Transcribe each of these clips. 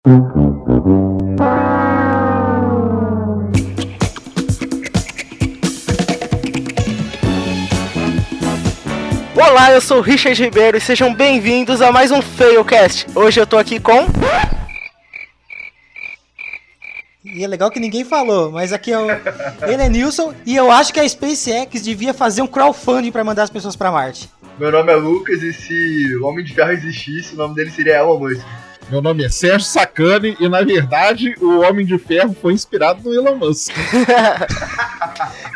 Olá, eu sou o Richard Ribeiro e sejam bem-vindos a mais um Failcast. Hoje eu tô aqui com... E é legal que ninguém falou, mas aqui ele é Nilson e eu acho que a SpaceX devia fazer um crowdfunding pra mandar as pessoas pra Marte. Meu nome é Lucas e se o Homem de Ferro existisse, o nome dele seria Elon Musk. Meu nome é Sérgio Sacani e, na verdade, o Homem de Ferro foi inspirado no Elon Musk.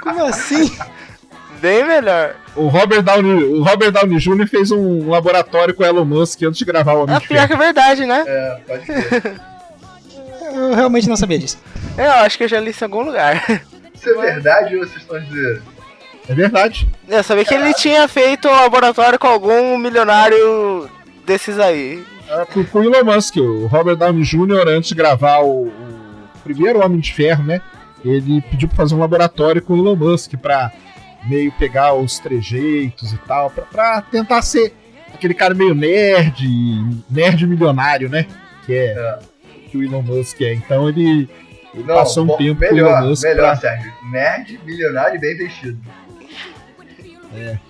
Como assim? Bem melhor. O Robert Downey Jr. fez um laboratório com o Elon Musk antes de gravar o Homem de Pior Ferro. que é verdade, né? É, pode ser. Eu realmente não sabia disso. Eu acho que eu já li isso em algum lugar. Isso é verdade ou vocês estão dizendo? É verdade. Eu sabia que ele tinha feito um laboratório com algum milionário desses aí. Com o Elon Musk, o Robert Downey Jr., antes de gravar o primeiro Homem de Ferro, né? Ele pediu pra fazer um laboratório com o Elon Musk pra meio pegar os trejeitos e tal, pra tentar ser aquele cara meio nerd milionário, né? Que o Elon Musk é. Então ele passou um tempo com o Elon Musk. Melhor, Sérgio. Nerd, milionário e bem vestido.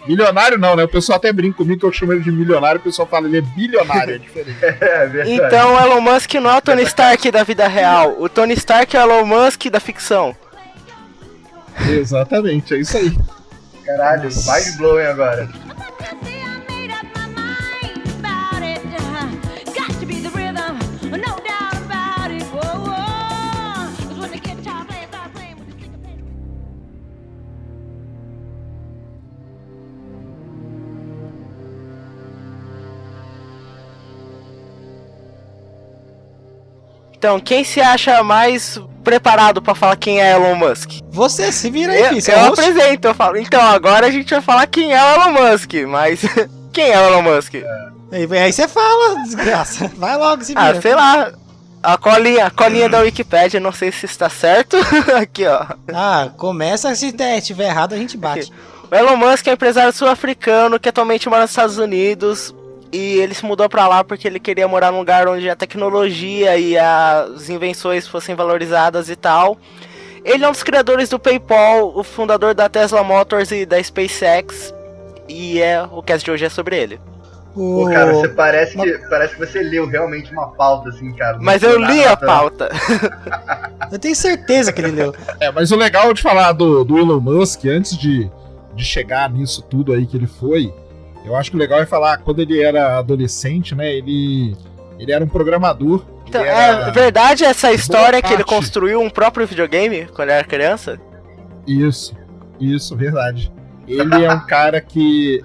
Milionário não, né? O pessoal até brinca comigo que eu chamo ele de milionário, o pessoal fala ele é bilionário, é diferente. É verdade. Então o Elon Musk não é o Tony Stark da vida real. O Tony Stark é o Elon Musk da ficção. Exatamente, é isso aí. Caralho, mind blowing agora. Então, quem se acha mais preparado pra falar quem é Elon Musk? Você, se vira aí, filho. Eu apresento, eu falo. Então, agora a gente vai falar quem é o Elon Musk, mas quem é o Elon Musk? Aí você fala, desgraça. Vai logo, se vira. Sei lá. A colinha da Wikipédia, não sei se está certo. Aqui, ó. Começa, se tiver errado a gente bate. Aqui. O Elon Musk é um empresário sul-africano que atualmente mora nos Estados Unidos. E ele se mudou pra lá porque ele queria morar num lugar onde a tecnologia e as invenções fossem valorizadas e tal. Ele é um dos criadores do PayPal, o fundador da Tesla Motors e da SpaceX. E o cast de hoje é sobre ele. Pô, cara, você parece que você leu realmente uma pauta, assim, cara. Mas eu li a pauta. Eu tenho certeza que ele leu. Mas o legal de falar do Elon Musk, antes de chegar nisso tudo aí que ele foi, eu acho que o legal é falar, quando ele era adolescente, né, ele era um programador. Então, é verdade essa história que ele construiu um próprio videogame quando era criança? Isso, verdade. Ele é um cara que...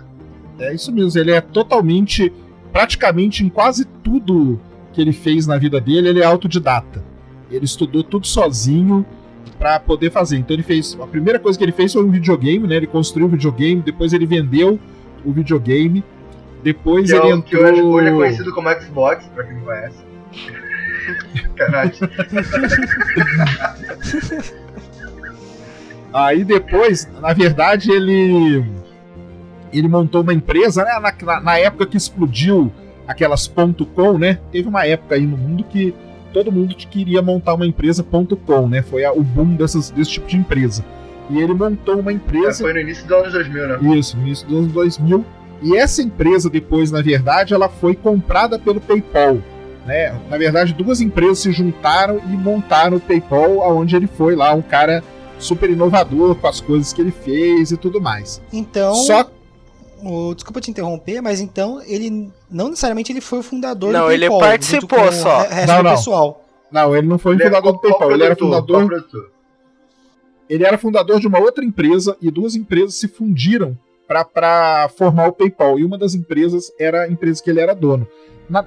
É isso mesmo, ele é praticamente em quase tudo que ele fez na vida dele, ele é autodidata. Ele estudou tudo sozinho pra poder fazer. Então a primeira coisa que ele fez foi um videogame, né? Ele construiu o videogame, depois ele vendeu o videogame, depois ele entrou... Que hoje é conhecido como Xbox, pra quem não conhece. Caralho. Aí depois, na verdade, ele montou uma empresa, né? Na época que explodiu aquelas .com, né? Teve uma época aí no mundo que todo mundo queria montar uma empresa .com, né? Foi o boom desse tipo de empresa. E ele montou uma empresa... Foi no início dos anos 2000, né? Isso, no início dos anos 2000. E essa empresa depois, na verdade, ela foi comprada pelo PayPal, né? Na verdade, duas empresas se juntaram e montaram o PayPal, onde ele foi lá, um cara super inovador com as coisas que ele fez e tudo mais. Então... Desculpa te interromper, mas então ele não necessariamente ele foi o fundador do PayPal. Não, ele participou só. Do pessoal. Não, ele não foi o fundador do PayPal, ele era fundador... Ele era fundador de uma outra empresa e duas empresas se fundiram para formar o PayPal. E uma das empresas era a empresa que ele era dono.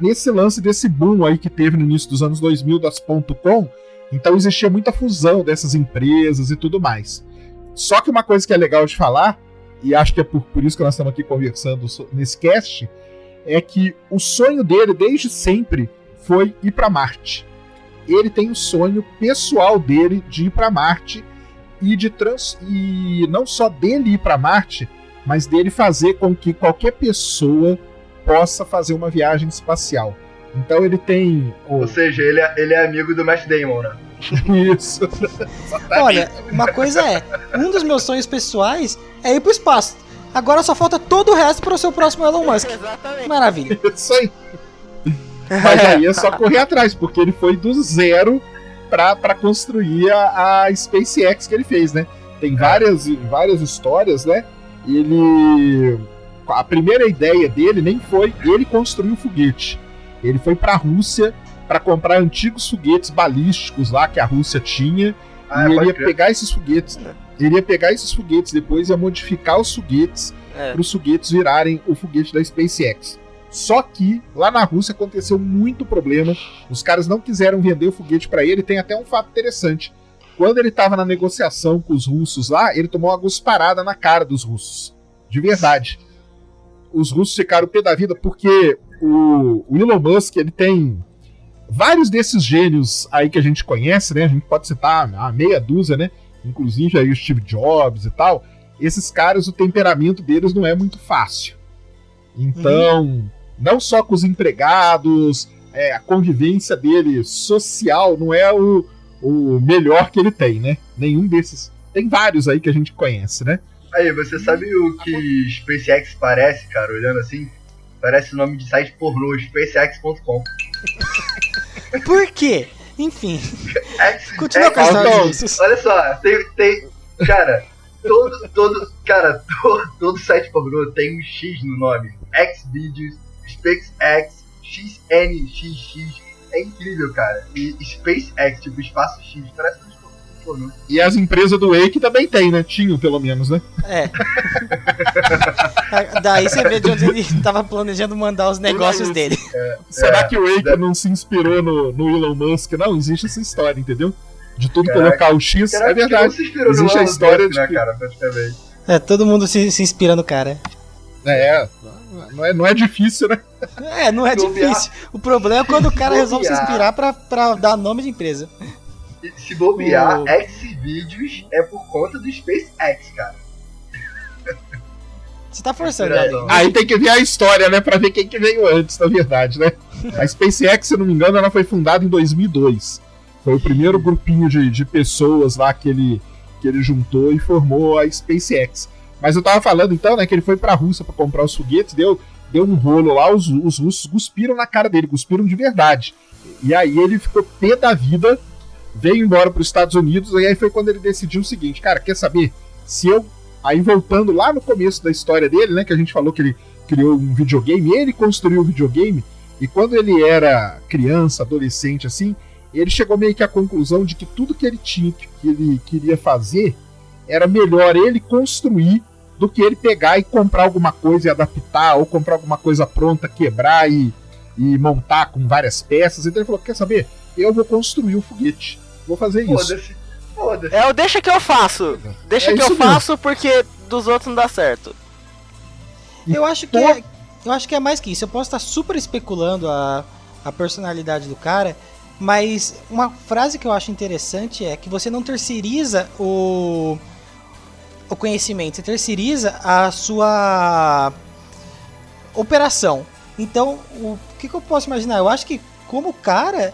Nesse lance desse boom aí que teve no início dos anos 2000 das .com, então existia muita fusão dessas empresas e tudo mais. Só que uma coisa que é legal de falar, e acho que é por isso que nós estamos aqui conversando nesse cast, é que o sonho dele desde sempre foi ir para Marte. Ele tem o sonho pessoal dele de ir para Marte e não só dele ir para Marte, mas dele fazer com que qualquer pessoa possa fazer uma viagem espacial. Então ele tem... Ou seja, ele é amigo do Matt Damon, né? Isso. Olha, uma coisa um dos meus sonhos pessoais é ir pro espaço. Agora só falta todo o resto para o seu próximo Elon Musk. Exatamente. Maravilha. Isso aí. Mas aí é só correr atrás, porque ele foi do zero pra construir a SpaceX que ele fez, né? Tem várias histórias, né? A primeira ideia dele nem foi ele construir o foguete. Ele foi pra Rússia para comprar antigos foguetes balísticos lá que a Rússia tinha. E ele ia pegar esses foguetes, né? Ele ia pegar esses foguetes depois, ia modificar os foguetes para os foguetes virarem o foguete da SpaceX. Só que lá na Rússia aconteceu muito problema. Os caras não quiseram vender o foguete para ele. Tem até um fato interessante. Quando ele estava na negociação com os russos lá, ele tomou uma cusparada na cara dos russos. De verdade. Os russos ficaram pé da vida porque o Elon Musk, ele tem vários desses gênios aí que a gente conhece, né? A gente pode citar a meia dúzia, né? Inclusive aí o Steve Jobs e tal. Esses caras, o temperamento deles não é muito fácil. Então, não só com os empregados, a convivência dele social não é o melhor que ele tem, né? Nenhum desses. Tem vários aí que a gente conhece, né? Aí, você sabe o que SpaceX parece, cara? Olhando assim, parece o nome de site pornô, SpaceX.com. Por quê? Enfim. Continua com as olha só, tem cara, todo site pornô tem um X no nome. Xvideos, SpaceX, XNXX. É incrível, cara. E SpaceX, tipo espaço X, parece um pornô. E as empresas do Wake também tem, né? Tinham, pelo menos, né? Daí você vê de onde ele tava planejando mandar os negócios dele. Será que o Wake não se inspirou no Elon Musk? Não, existe essa história, entendeu? De tudo colocar o X, é verdade. Existe a história de que... cara, praticamente. Todo mundo se inspira no cara. Não é difícil, né? Não é difícil. O problema é quando o cara resolve se inspirar pra dar nome de empresa. Se bobear, Xvideos é por conta do SpaceX, cara. Você tá forçando, amigo. Aí tem que ver a história, né? Pra ver quem que veio antes, na verdade, né? A SpaceX, se não me engano, ela foi fundada em 2002. Foi o primeiro grupinho de pessoas lá que ele juntou e formou a SpaceX. Mas eu tava falando então, né, que ele foi pra Rússia pra comprar os foguetes, deu um rolo lá, os russos cuspiram na cara dele, cuspiram de verdade. E aí ele ficou pé da vida, veio embora pros Estados Unidos, e aí foi quando ele decidiu o seguinte, cara, quer saber? Aí voltando lá no começo da história dele, né, que a gente falou que ele criou um videogame, ele construiu o videogame, e quando ele era criança, adolescente, assim, ele chegou meio que à conclusão de que tudo que ele tinha, que ele queria fazer, era melhor ele construir do que ele pegar e comprar alguma coisa e adaptar, ou comprar alguma coisa pronta, quebrar e montar com várias peças. Então ele falou, quer saber? Eu vou construir o foguete. Vou fazer isso. Foda-se. Deixa que eu faço. Deixa que eu faço porque dos outros não dá certo. Eu acho que é mais que isso. Eu posso estar super especulando a personalidade do cara, mas uma frase que eu acho interessante é que você não terceiriza o conhecimento, você terceiriza a sua operação. Então, o que eu posso imaginar? Eu acho que como cara,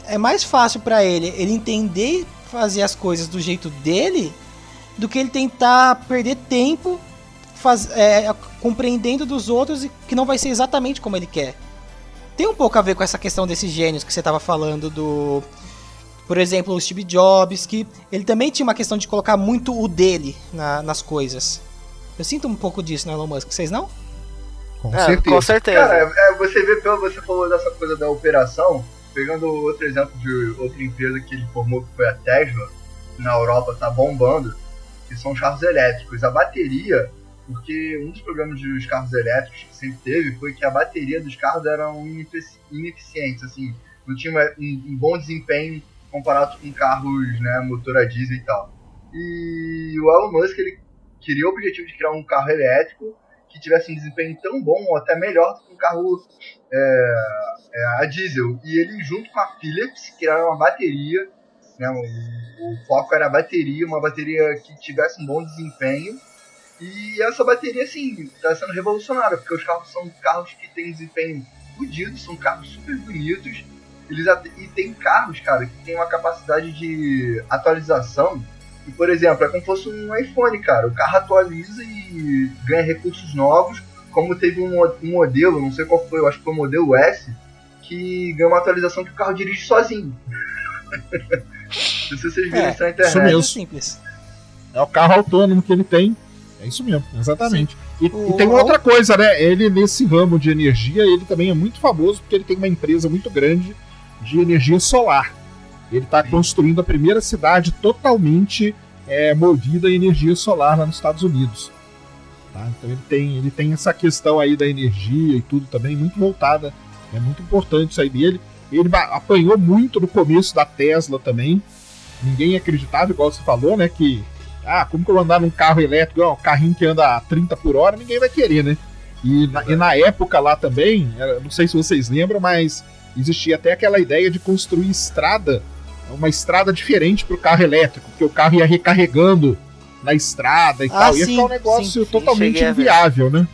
é mais fácil para ele entender e fazer as coisas do jeito dele do que ele tentar perder tempo compreendendo dos outros e que não vai ser exatamente como ele quer. Tem um pouco a ver com essa questão desses gênios que você estava falando por exemplo, o Steve Jobs, que ele também tinha uma questão de colocar muito o dele nas coisas. Eu sinto um pouco disso no Elon Musk, vocês não? Com certeza. Cara, você falou dessa coisa da operação, pegando outro exemplo de outra empresa que ele formou, que foi a Tesla, que na Europa tá bombando, que são os carros elétricos. A bateria, porque um dos problemas dos carros elétricos que sempre teve foi que a bateria dos carros eram ineficientes, assim, não tinha um bom desempenho comparado com carros, né, motor a diesel e tal. E o Elon Musk, ele queria o objetivo de criar um carro elétrico que tivesse um desempenho tão bom ou até melhor do que um carro a diesel. E ele, junto com a Philips, criaram uma bateria, né, o foco era a bateria, uma bateria que tivesse um bom desempenho. E essa bateria, assim, está sendo revolucionária, porque os carros são carros que têm desempenho fodidos, são carros super bonitos. E tem carros, cara, que tem uma capacidade de atualização. E, por exemplo, é como se fosse um iPhone, cara. O carro atualiza e ganha recursos novos. Como teve um modelo, não sei qual foi, eu acho que foi o modelo S, que ganhou uma atualização que o carro dirige sozinho. Não sei se vocês viram isso na internet. Isso mesmo. É simples. É o carro autônomo que ele tem. É isso mesmo, exatamente. E tem outra coisa, né? Ele, nesse ramo de energia, ele também é muito famoso porque ele tem uma empresa muito grande de energia solar. Ele está construindo a primeira cidade totalmente movida a energia solar lá nos Estados Unidos. Tá? Então ele tem essa questão aí da energia e tudo também muito voltada. É muito importante isso aí dele. Ele apanhou muito no começo da Tesla também. Ninguém acreditava, igual você falou, né? Que, como que eu vou andar num carro elétrico, um carrinho que anda a 30 por hora, ninguém vai querer, né? E na época lá também, não sei se vocês lembram, mas existia até aquela ideia de construir uma estrada diferente para o carro elétrico, porque o carro ia recarregando na estrada e tal. Ia ficar um negócio totalmente inviável, né?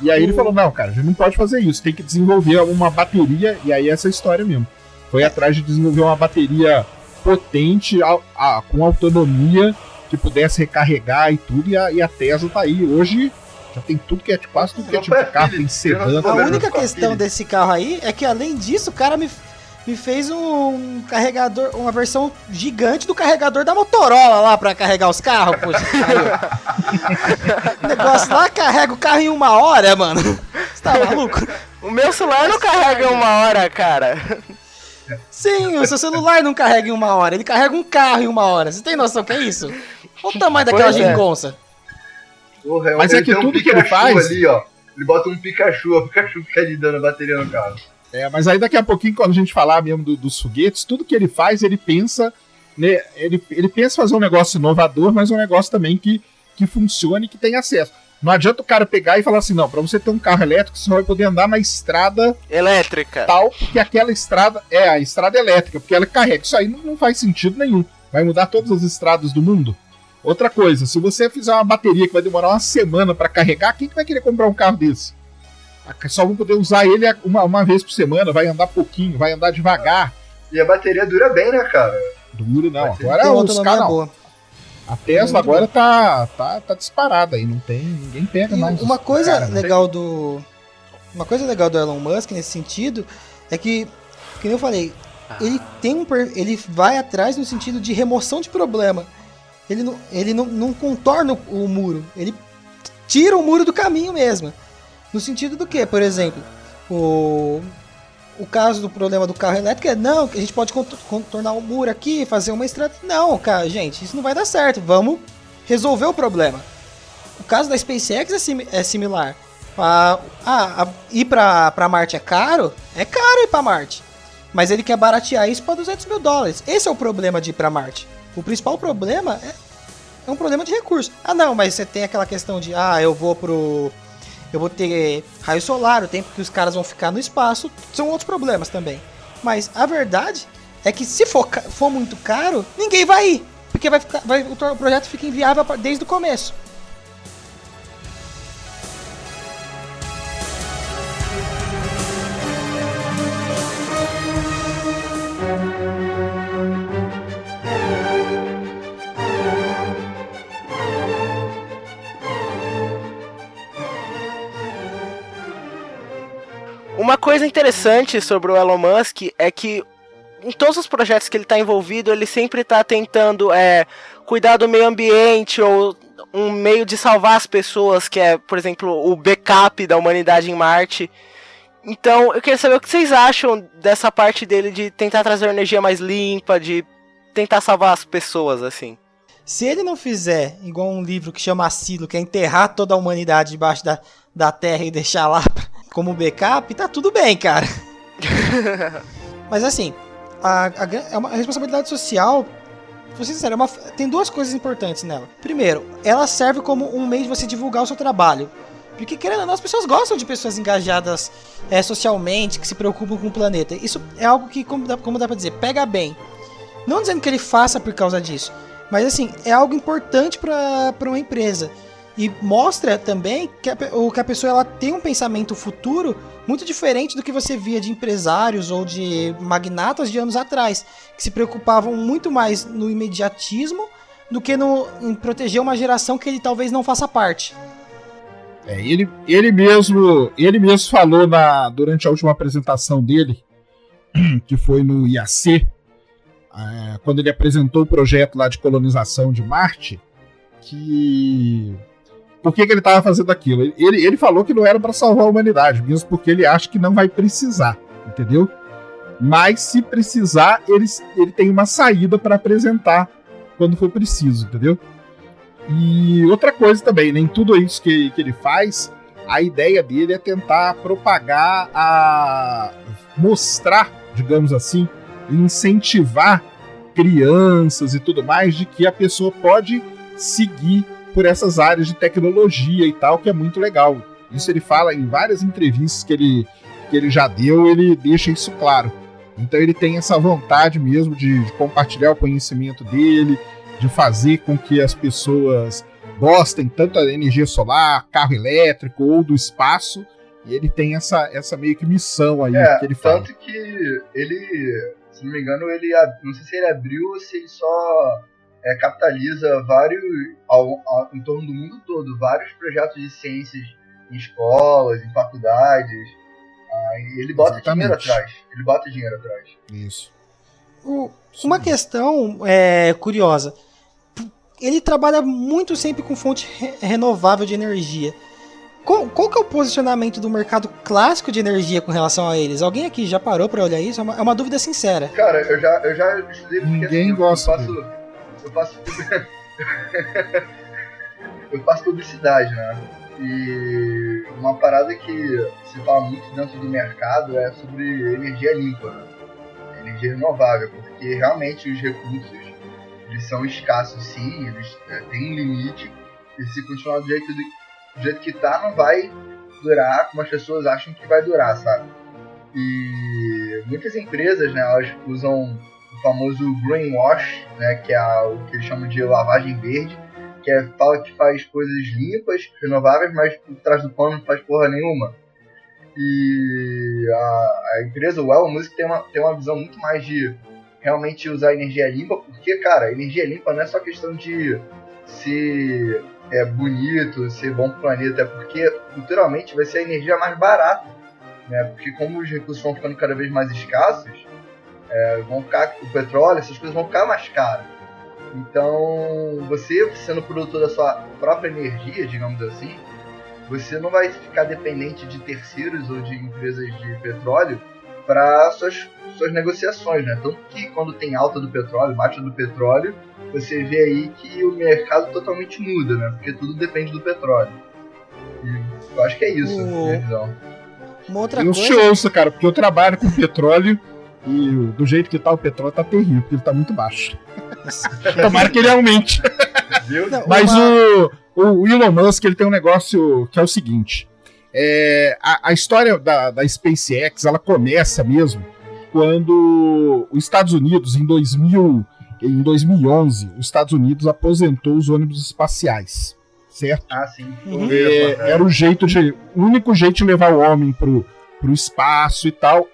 E aí ele falou, não, cara, a gente não pode fazer isso, tem que desenvolver uma bateria, e aí essa história mesmo. Foi atrás de desenvolver uma bateria potente, com autonomia, que pudesse recarregar e tudo, e a Tesla tá aí. Hoje já tem tudo que é quase tudo que é tipo de carro, tem sedã. A única questão desse carro aí é que, além disso, o cara me fez um carregador, uma versão gigante do carregador da Motorola lá pra carregar os carros, poxa. O negócio lá carrega o carro em 1 hora, mano. Você tá maluco? O meu celular não carrega em 1 hora, cara. Sim, o seu celular não carrega em 1 hora, ele carrega um carro em 1 hora. Você tem noção que é isso? Olha o tamanho daquela geringonça. Porra, mas é que tudo que ele faz... ali, ó. Ele bota um Pikachu, o Pikachu fica ali dando bateria no carro. Mas aí daqui a pouquinho, quando a gente falar mesmo dos foguetes, tudo que ele faz, ele pensa, né, ele pensa fazer um negócio inovador, mas um negócio também que funcione e que tenha acesso. Não adianta o cara pegar e falar assim, não, pra você ter um carro elétrico, você vai poder andar na estrada elétrica tal, que aquela estrada é a estrada elétrica, porque ela carrega. Isso aí não faz sentido nenhum. Vai mudar todas as estradas do mundo. Outra coisa, se você fizer uma bateria que vai demorar uma semana pra carregar, quem que vai querer comprar um carro desse? Só vão poder usar ele uma vez por semana, vai andar pouquinho, vai andar devagar. E a bateria dura bem, né, cara? Dura, não. Agora os caras não. A Tesla agora tá disparada aí, não tem, ninguém pega mais. Uma coisa legal do Elon Musk nesse sentido é que eu falei, ele vai atrás no sentido de remoção de problema. Ele não contorna o muro, ele tira o muro do caminho mesmo. No sentido do que, por exemplo, o caso do problema do carro elétrico é, não, que a gente pode contornar o muro aqui, fazer uma estrada. Não, cara, gente, isso não vai dar certo. Vamos resolver o problema. O caso da SpaceX é similar. Ir pra Marte é caro? É caro ir pra Marte. Mas ele quer baratear isso para $200 mil. Esse é o problema de ir pra Marte. O principal problema é um problema de recurso. Não, mas você tem aquela questão de, eu vou ter raio solar, o tempo que os caras vão ficar no espaço, são outros problemas também. Mas a verdade é que se for muito caro, ninguém vai ir, porque o projeto fica inviável desde o começo. Uma coisa interessante sobre o Elon Musk é que em todos os projetos que ele está envolvido, ele sempre está tentando cuidar do meio ambiente ou um meio de salvar as pessoas, que é, por exemplo, o backup da humanidade em Marte. Então, eu queria saber o que vocês acham dessa parte dele de tentar trazer energia mais limpa, de tentar salvar as pessoas, assim. Se ele não fizer igual um livro que chama Asilo, que é enterrar toda a humanidade debaixo da terra e deixar lá como backup, tá tudo bem, cara. Mas assim, é uma responsabilidade social, vou ser sincero, tem duas coisas importantes nela. Primeiro, ela serve como um meio de você divulgar o seu trabalho. Porque, querendo ou não, as pessoas gostam de pessoas engajadas socialmente, que se preocupam com o planeta. Isso é algo que, como dá pra dizer, pega bem. Não dizendo que ele faça por causa disso, mas assim, é algo importante pra uma empresa. E mostra também que a pessoa ela tem um pensamento futuro muito diferente do que você via de empresários ou de magnatas de anos atrás, que se preocupavam muito mais no imediatismo do que em proteger uma geração que ele talvez não faça parte. Ele mesmo falou durante a última apresentação dele, que foi no IAC, quando ele apresentou o projeto lá de colonização de Marte, que... Por que ele estava fazendo aquilo? Ele falou que não era para salvar a humanidade, mesmo porque ele acha que não vai precisar, entendeu? Mas se precisar, ele tem uma saída para apresentar quando for preciso, entendeu? E outra coisa também, nem tudo isso que ele faz, a ideia dele é tentar propagar, mostrar, digamos assim, incentivar crianças e tudo mais, de que a pessoa pode seguir por essas áreas de tecnologia e tal, que é muito legal. Isso ele fala em várias entrevistas que ele já deu, ele deixa isso claro. Então ele tem essa vontade mesmo de compartilhar o conhecimento dele, de fazer com que as pessoas gostem tanto da energia solar, carro elétrico ou do espaço, e ele tem essa meio que missão aí que ele fala. Tanto que ele, se não me engano, não sei se ele abriu ou se ele só capitaliza vários, em torno do mundo todo, vários projetos de ciências em escolas, em faculdades. Ele bota dinheiro atrás. Isso. Uma questão curiosa. Ele trabalha muito sempre com fonte renovável de energia. Qual que é o posicionamento do mercado clássico de energia com relação a eles? Alguém aqui já parou para olhar isso? É uma dúvida sincera. Cara, eu já estudei porque ninguém gosta. Eu faço publicidade, né? E uma parada que se fala muito dentro do mercado é sobre energia limpa, né? Energia renovável, porque realmente os recursos eles são escassos, sim, eles têm um limite, e se continuar do jeito que tá, não vai durar como as pessoas acham que vai durar, sabe? E muitas empresas, né, elas usam o famoso greenwash, né, que é o que eles chamam de lavagem verde, que fala que faz coisas limpas, renováveis, mas por trás do pano não faz porra nenhuma. E a empresa, o Elon Musk, tem uma visão muito mais de realmente usar energia limpa, porque, cara, energia limpa não é só questão de ser bonito, ser bom pro planeta, é porque, futuramente, vai ser a energia mais barata, né? Porque como os recursos vão ficando cada vez mais escassos, o petróleo, essas coisas vão ficar mais caras. Então, você sendo produtor da sua própria energia, digamos assim, você não vai ficar dependente de terceiros ou de empresas de petróleo para suas negociações, né? Tanto que quando tem alta do petróleo, baixa do petróleo, você vê aí que o mercado totalmente muda, né? Porque tudo depende do petróleo. E eu acho que é isso, minha visão. Uma outra coisa... Eu ouço, cara, porque eu trabalho com petróleo e do jeito que tá o petróleo tá terrível, porque ele tá muito baixo. Tomara que ele aumente. Mas o Elon Musk, ele tem um negócio que é o seguinte. A história da SpaceX, ela começa mesmo quando os Estados Unidos, em 2011, os Estados Unidos aposentou os ônibus espaciais, certo? Ah, sim. Era o único jeito de levar o homem pro espaço e tal,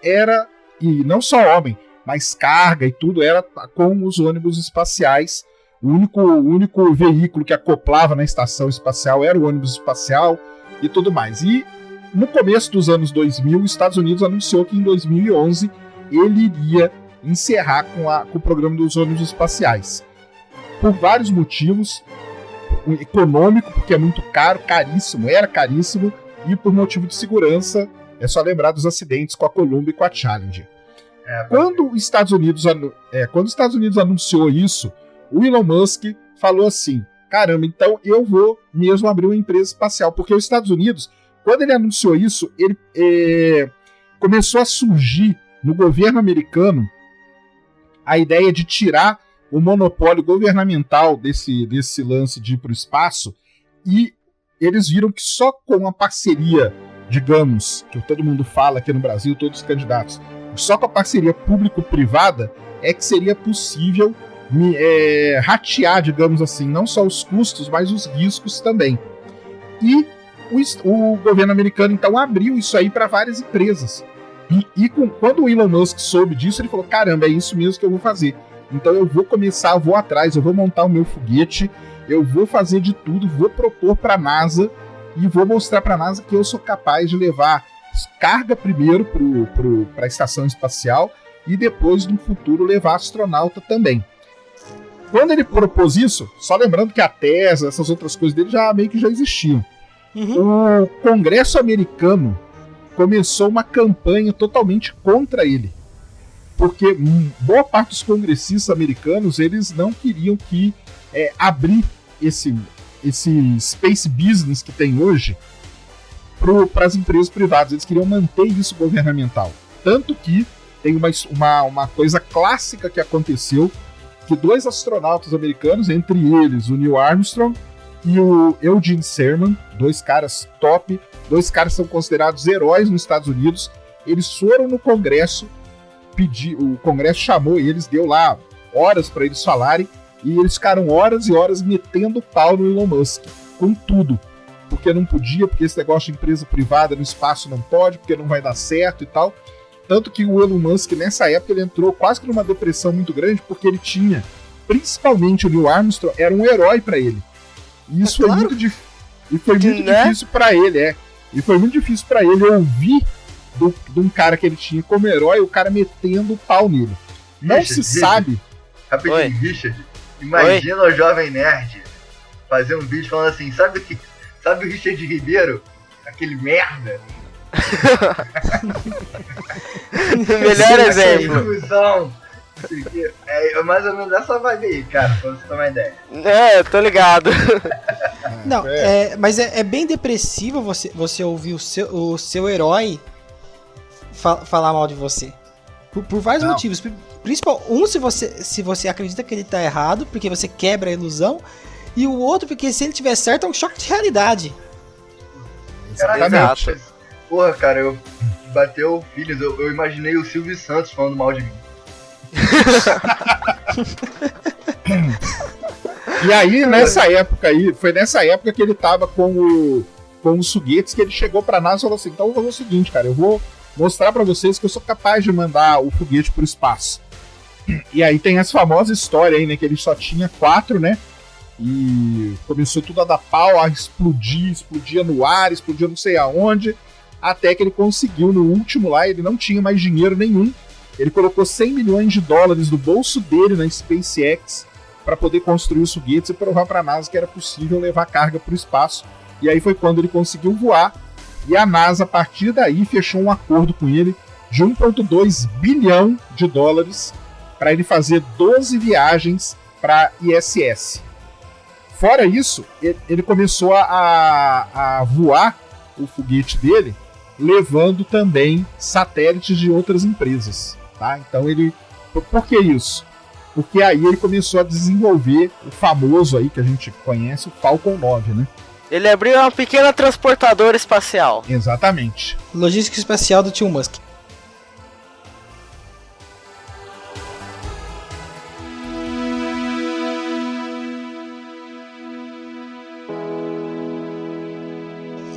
e não só homem, mas carga e tudo, era com os ônibus espaciais. O único veículo que acoplava na estação espacial era o ônibus espacial e tudo mais. E no começo dos anos 2000, os Estados Unidos anunciou que em 2011 ele iria encerrar com o programa dos ônibus espaciais. Por vários motivos. Econômico, porque é muito caro, era caríssimo, e por motivo de segurança, é só lembrar dos acidentes com a Columbia e com a Challenger. Quando os Estados Unidos anunciou isso, o Elon Musk falou assim: caramba, então eu vou mesmo abrir uma empresa espacial, porque os Estados Unidos, quando ele anunciou isso, ele começou a surgir no governo americano a ideia de tirar o monopólio governamental desse lance de ir para o espaço, e eles viram que só com a parceria, digamos, que todo mundo fala aqui no Brasil, todos os candidatos, só com a parceria público-privada é que seria possível ratear, digamos assim, não só os custos, mas os riscos também. E o governo americano, então, abriu isso aí para várias empresas. Quando o Elon Musk soube disso, ele falou, caramba, é isso mesmo que eu vou fazer. Então eu vou atrás, eu vou montar o meu foguete, eu vou fazer de tudo, vou propor para a NASA e vou mostrar para a NASA que eu sou capaz de levar carga primeiro para a estação espacial e depois, no futuro, levar astronauta também. Quando ele propôs isso, só lembrando que a Tesla, essas outras coisas dele meio que já existiam. Uhum. O Congresso americano começou uma campanha totalmente contra ele. Porque boa parte dos congressistas americanos, eles não queriam que abrir esse space business que tem hoje para as empresas privadas. Eles queriam manter isso governamental. Tanto que tem uma coisa clássica que aconteceu, que 2 astronautas americanos, entre eles o Neil Armstrong e o Eugene Cernan, 2 caras top, 2 caras são considerados heróis nos Estados Unidos, eles foram no Congresso, o Congresso chamou eles, deu lá horas para eles falarem, e eles ficaram horas e horas metendo pau no Elon Musk, com tudo, porque não podia, porque esse negócio de empresa privada no espaço não pode, porque não vai dar certo e tal. Tanto que o Elon Musk, nessa época, ele entrou quase que numa depressão muito grande, porque ele tinha, principalmente o Neil Armstrong, era um herói para ele. E isso foi muito difícil. E foi muito difícil para ele, E foi muito difícil para ele ouvir de um cara que ele tinha como herói, o cara metendo o pau nele. Não se sabe. Rapidinho, Richard, imagina o jovem nerd fazer um vídeo falando assim, sabe o Richard Ribeiro? Aquele merda. Melhor exemplo. É mais ou menos essa vibe aí, cara, pra você ter uma ideia. Tô ligado. Não, mas é bem depressivo você ouvir o seu herói falar mal de você. Por vários motivos. Principal, se você acredita que ele tá errado, porque você quebra a ilusão, e o outro, porque se ele tiver certo, é um choque de realidade. Exato. Porra, cara, eu bateu filhos, eu imaginei o Silvio Santos falando mal de mim. E aí, foi nessa época que ele tava com os foguetes, que ele chegou pra NASA e falou assim, então eu vou fazer o seguinte, cara, eu vou mostrar pra vocês que eu sou capaz de mandar o foguete pro espaço. E aí tem essa famosa história aí, né, que ele só tinha 4, né, e começou tudo a dar pau, a explodia no ar, explodia não sei aonde, até que ele conseguiu no último lá, ele não tinha mais dinheiro nenhum, ele colocou $100 milhões do bolso dele na SpaceX para poder construir os foguetes e provar para a NASA que era possível levar carga para o espaço. E aí foi quando ele conseguiu voar, e a NASA, a partir daí, fechou um acordo com ele de $1,2 bilhão para ele fazer 12 viagens para ISS. Fora isso, ele começou a voar o foguete dele, levando também satélites de outras empresas. Tá? Então por que isso? Porque aí ele começou a desenvolver o famoso aí que a gente conhece, o Falcon 9, né? Ele abriu uma pequena transportadora espacial. Exatamente. Logística espacial do tio Musk.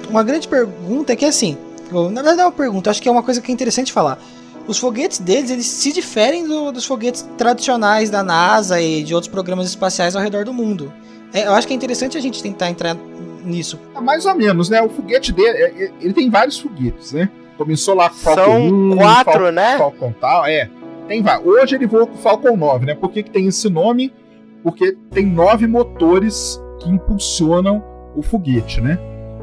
Uma grande pergunta é que assim, na verdade não é uma pergunta, acho que é uma coisa que é interessante falar. Os foguetes deles, eles se diferem dos foguetes tradicionais da NASA e de outros programas espaciais ao redor do mundo. Eu acho que é interessante a gente tentar entrar nisso. Mais ou menos, né? O foguete dele, ele tem vários foguetes, né? Começou lá com o Falcon São 1, 4, né? Falcon tal, tem vários. Hoje ele voa com o Falcon 9, né? Por que tem esse nome? Porque tem 9 motores que impulsionam o foguete, né?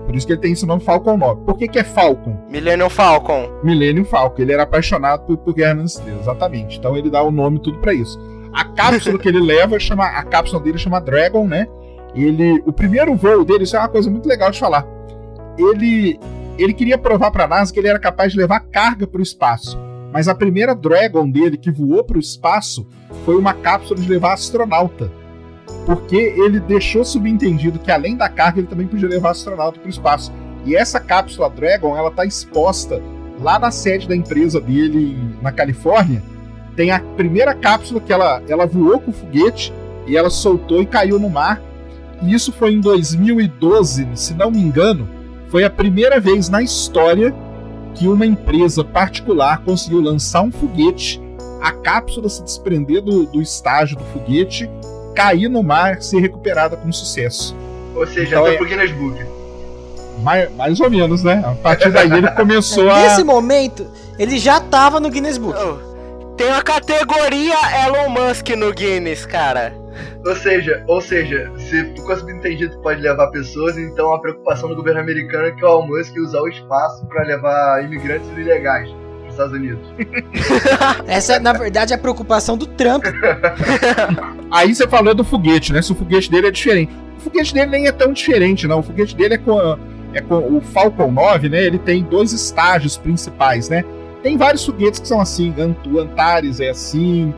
Por isso que ele tem esse nome Falcon 9. Por que é Falcon? Millennium Falcon. Millennium Falcon. Ele era apaixonado por Guerra nas Estrelas, exatamente. Então ele dá o nome tudo pra isso. A cápsula que ele leva, a cápsula dele chama Dragon, né? O primeiro voo dele, isso é uma coisa muito legal de falar. Ele queria provar pra NASA que ele era capaz de levar carga pro espaço. Mas a primeira Dragon dele que voou pro espaço foi uma cápsula de levar astronauta. Porque ele deixou subentendido que além da carga ele também podia levar astronauta para o espaço. E essa cápsula Dragon, ela está exposta lá na sede da empresa dele na Califórnia. Tem a primeira cápsula que ela voou com o foguete e ela soltou e caiu no mar. E isso foi em 2012, se não me engano, foi a primeira vez na história que uma empresa particular conseguiu lançar um foguete, a cápsula se desprender do estágio do foguete, cair no mar, ser recuperada com sucesso. Ou seja, então, pro Guinness Book. Mais ou menos, né? A partir daí ele começou Nesse momento, ele já tava no Guinness Book. Tem uma categoria Elon Musk no Guinness, cara. Ou seja, se ficou subentendido pode levar pessoas, então a preocupação do governo americano é que o Elon Musk usar o espaço para levar imigrantes ilegais para os Estados Unidos. Essa, na verdade, é a preocupação do Trump. Aí você falou do foguete, né? Se o foguete dele é diferente. O foguete dele nem é tão diferente, não. O foguete dele é com o Falcon 9, né? Ele tem 2 estágios principais, né? Tem vários foguetes que são assim, o Antares é assim,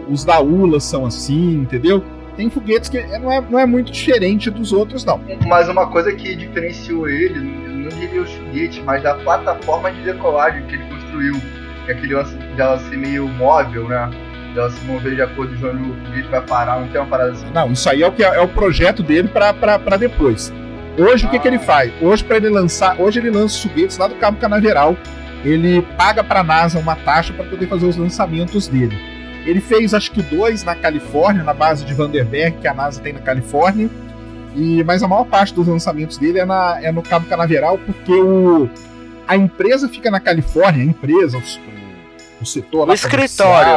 os da ULA são assim, entendeu? Tem foguetes que não é muito diferente dos outros, não. Mas uma coisa que diferenciou ele, não diria os foguetes, mas da plataforma de decolagem que ele construiu, que é aquele lance dela ser meio móvel, né? Dela se mover de acordo com onde o foguete vai parar, não tem uma parada assim. Não, isso aí é o projeto dele pra depois. Hoje o que ele faz? Hoje ele lança os foguetes lá do Cabo Canaveral. Ele paga para a NASA uma taxa para poder fazer os lançamentos dele. Ele fez acho que 2 na Califórnia, na base de Vandenberg, que a NASA tem na Califórnia, mas a maior parte dos lançamentos dele é no Cabo Canaveral, porque a empresa fica na Califórnia, o setor lá,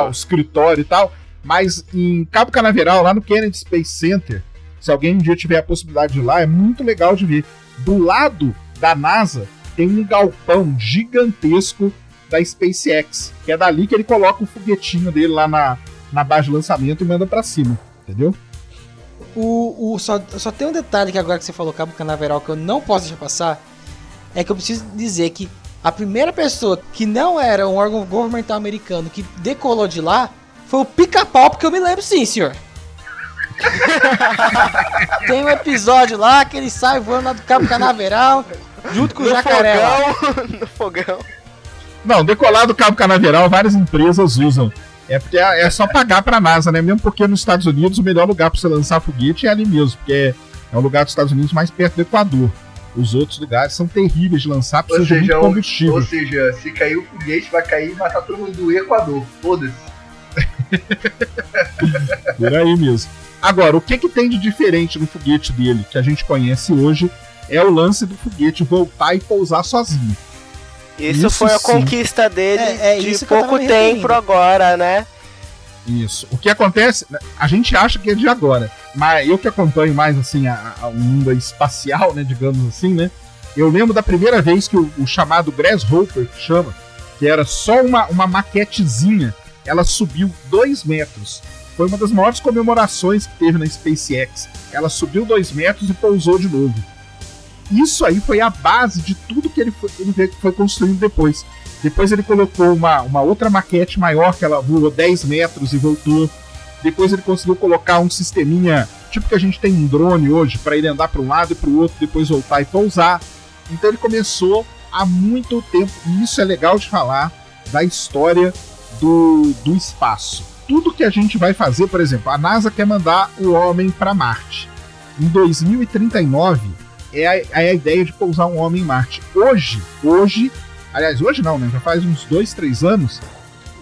o escritório e tal, mas em Cabo Canaveral, lá no Kennedy Space Center, se alguém um dia tiver a possibilidade de ir lá, é muito legal de ver. Do lado da NASA tem um galpão gigantesco da SpaceX, que é dali que ele coloca o foguetinho dele lá na base de lançamento e manda pra cima, entendeu? Só tem um detalhe que agora que você falou Cabo Canaveral que eu não posso deixar passar, é que eu preciso dizer que a primeira pessoa que não era um órgão governamental americano que decolou de lá foi o Pica-Pau, porque eu me lembro sim, senhor. Tem um episódio lá que ele sai voando lá do Cabo Canaveral junto com o jacaré no fogão. Não, decolar do Cabo Canaveral várias empresas usam. É porque é só pagar pra NASA, né? Mesmo porque nos Estados Unidos o melhor lugar pra você lançar foguete é ali mesmo, porque é o lugar dos Estados Unidos mais perto do Equador. Os outros lugares são terríveis de lançar, precisa de muito combustível. Ou seja, se cair o foguete, vai cair e matar todo mundo do Equador. Foda-se. Por aí mesmo. Agora, o que tem de diferente no foguete dele, que a gente conhece hoje, é o lance do foguete voltar e pousar sozinho. Isso foi a conquista dele de pouco tempo agora, né? Isso. O que acontece, a gente acha que é de agora, mas eu que acompanho mais assim o mundo espacial, né, digamos assim, né? Eu lembro da primeira vez que o chamado Grasshopper, que chama, que era só uma maquetezinha, ela subiu 2 metros. Foi uma das maiores comemorações que teve na SpaceX. Ela subiu 2 metros e pousou de novo. Isso aí foi a base de tudo que ele foi construindo depois. Depois ele colocou uma outra maquete maior, que ela voou 10 metros e voltou. Depois ele conseguiu colocar um sisteminha, tipo que a gente tem um drone hoje, para ele andar para um lado e para o outro, depois voltar e pousar. Então ele começou há muito tempo, e isso é legal de falar, da história do espaço. Tudo que a gente vai fazer, por exemplo, a NASA quer mandar o homem para Marte. Em 2039... é a ideia de pousar um homem em Marte. Hoje não, né? Já faz uns 2-3 anos,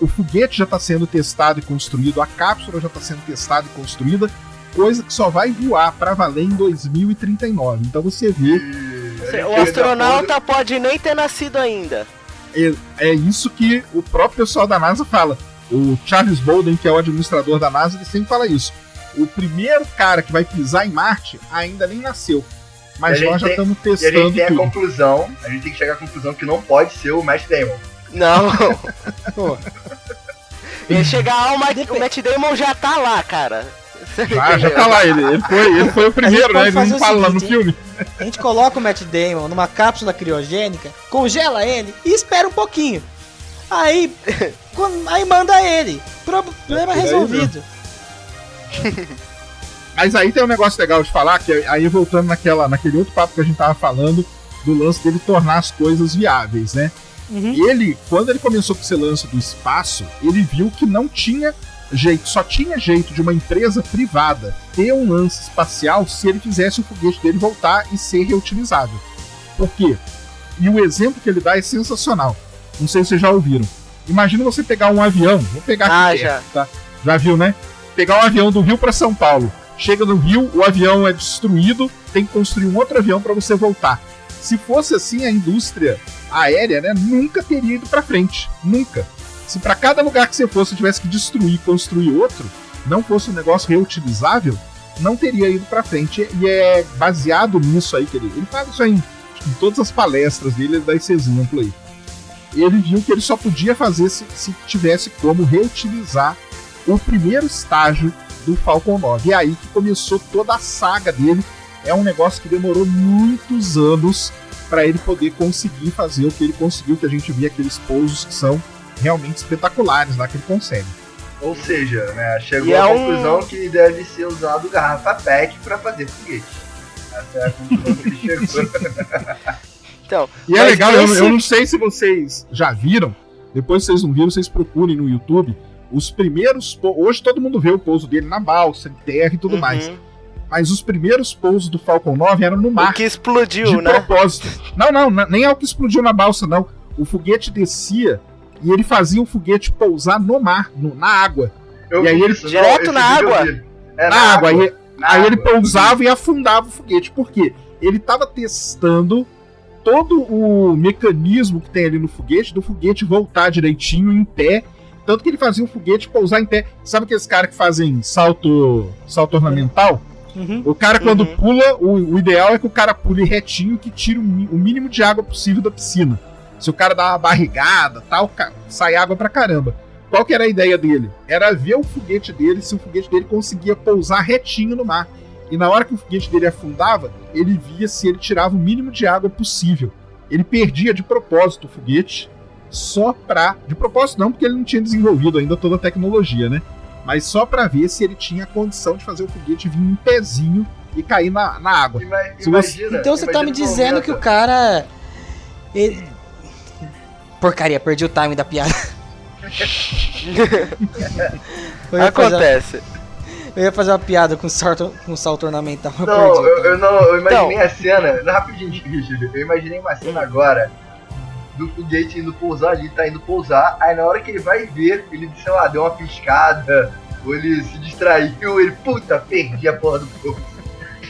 o foguete já está sendo testado e construído, a cápsula já está sendo testada e construída, coisa que só vai voar para valer em 2039. Então você vê... O astronauta pode nem ter nascido ainda. É isso que o próprio pessoal da NASA fala. O Charles Bolden, que é o administrador da NASA, ele sempre fala isso. O primeiro cara que vai pisar em Marte ainda nem nasceu. Mas nós já estamos testando. E a gente tem a gente tem que chegar à conclusão que não pode ser o Matt Damon. Não. Ele chegar o Matt Damon já tá lá, cara. Já tá lá, ele foi o primeiro, né? Ele não fala lá no filme. A gente coloca o Matt Damon numa cápsula criogênica, congela ele e espera um pouquinho. Aí manda ele. Problema resolvido. Mas aí tem um negócio legal de falar, que aí voltando naquele outro papo que a gente tava falando, do lance dele tornar as coisas viáveis, né? Uhum. Quando ele começou com esse lance do espaço, ele viu que não tinha jeito de uma empresa privada ter um lance espacial se ele fizesse o foguete dele voltar e ser reutilizável. Por quê? E o exemplo que ele dá é sensacional. Não sei se vocês já ouviram. Imagina você pegar um avião, vou pegar aqui perto, tá? Já viu, né? Pegar um avião do Rio para São Paulo. Chega no Rio, o avião é destruído, tem que construir um outro avião para você voltar. Se fosse assim, a indústria aérea, né, nunca teria ido para frente. Nunca. Se para cada lugar que você fosse tivesse que destruir e construir outro, não fosse um negócio reutilizável, não teria ido para frente. E é baseado nisso aí que ele fala isso aí em todas as palestras dele, ele dá esse exemplo aí. Ele viu que ele só podia fazer se tivesse como reutilizar o primeiro estágio do Falcon 9. E é aí que começou toda a saga dele. É um negócio que demorou muitos anos para ele poder conseguir fazer o que ele conseguiu, que a gente vê aqueles pousos que são realmente espetaculares lá que ele consegue. Ou seja, né, chegou à conclusão que deve ser usado garrafa PET para fazer foguete. Essa é a conclusão que ele chegou. Então, e é legal, eu não sei se vocês já viram, depois se vocês não viram, vocês procurem no YouTube, os primeiros hoje todo mundo vê o pouso dele na balsa, em terra e tudo mais. Mas os primeiros pousos do Falcon 9 eram no mar. O que explodiu, de né? propósito. Não, nem é o que explodiu na balsa, não. O foguete descia e ele fazia o foguete pousar no mar, na água. E aí ele direto na água? Na água. Aí ele pousava e afundava o foguete. Por quê? Ele estava testando todo o mecanismo que tem ali no foguete, do foguete voltar direitinho em pé. Tanto que ele fazia o foguete pousar em pé. Sabe aqueles caras que fazem salto ornamental? O cara, quando pula, o ideal é que o cara pule retinho, que tire o mínimo de água possível da piscina. Se o cara dá uma barrigada, tal, sai água pra caramba. Qual que era a ideia dele? Era ver o foguete dele, se o foguete dele conseguia pousar retinho no mar. E na hora que o foguete dele afundava, ele via se ele tirava o mínimo de água possível. Ele perdia de propósito o foguete, de propósito não, porque ele não tinha desenvolvido ainda toda a tecnologia, né? Mas só pra ver se ele tinha condição de fazer o foguete vir em pezinho e cair na água. Então você tá me dizendo que o cara... Porcaria, perdi o time da piada. Acontece. Eu ia fazer uma piada com salto ornamental. Eu imaginei a cena, rapidinho, Richard, eu imaginei uma cena agora do foguete indo pousar ali, tá indo pousar, aí na hora que ele vai ver, ele, sei lá, deu uma piscada, ou ele se distraiu, ele, puta, perdi a porra do pouso.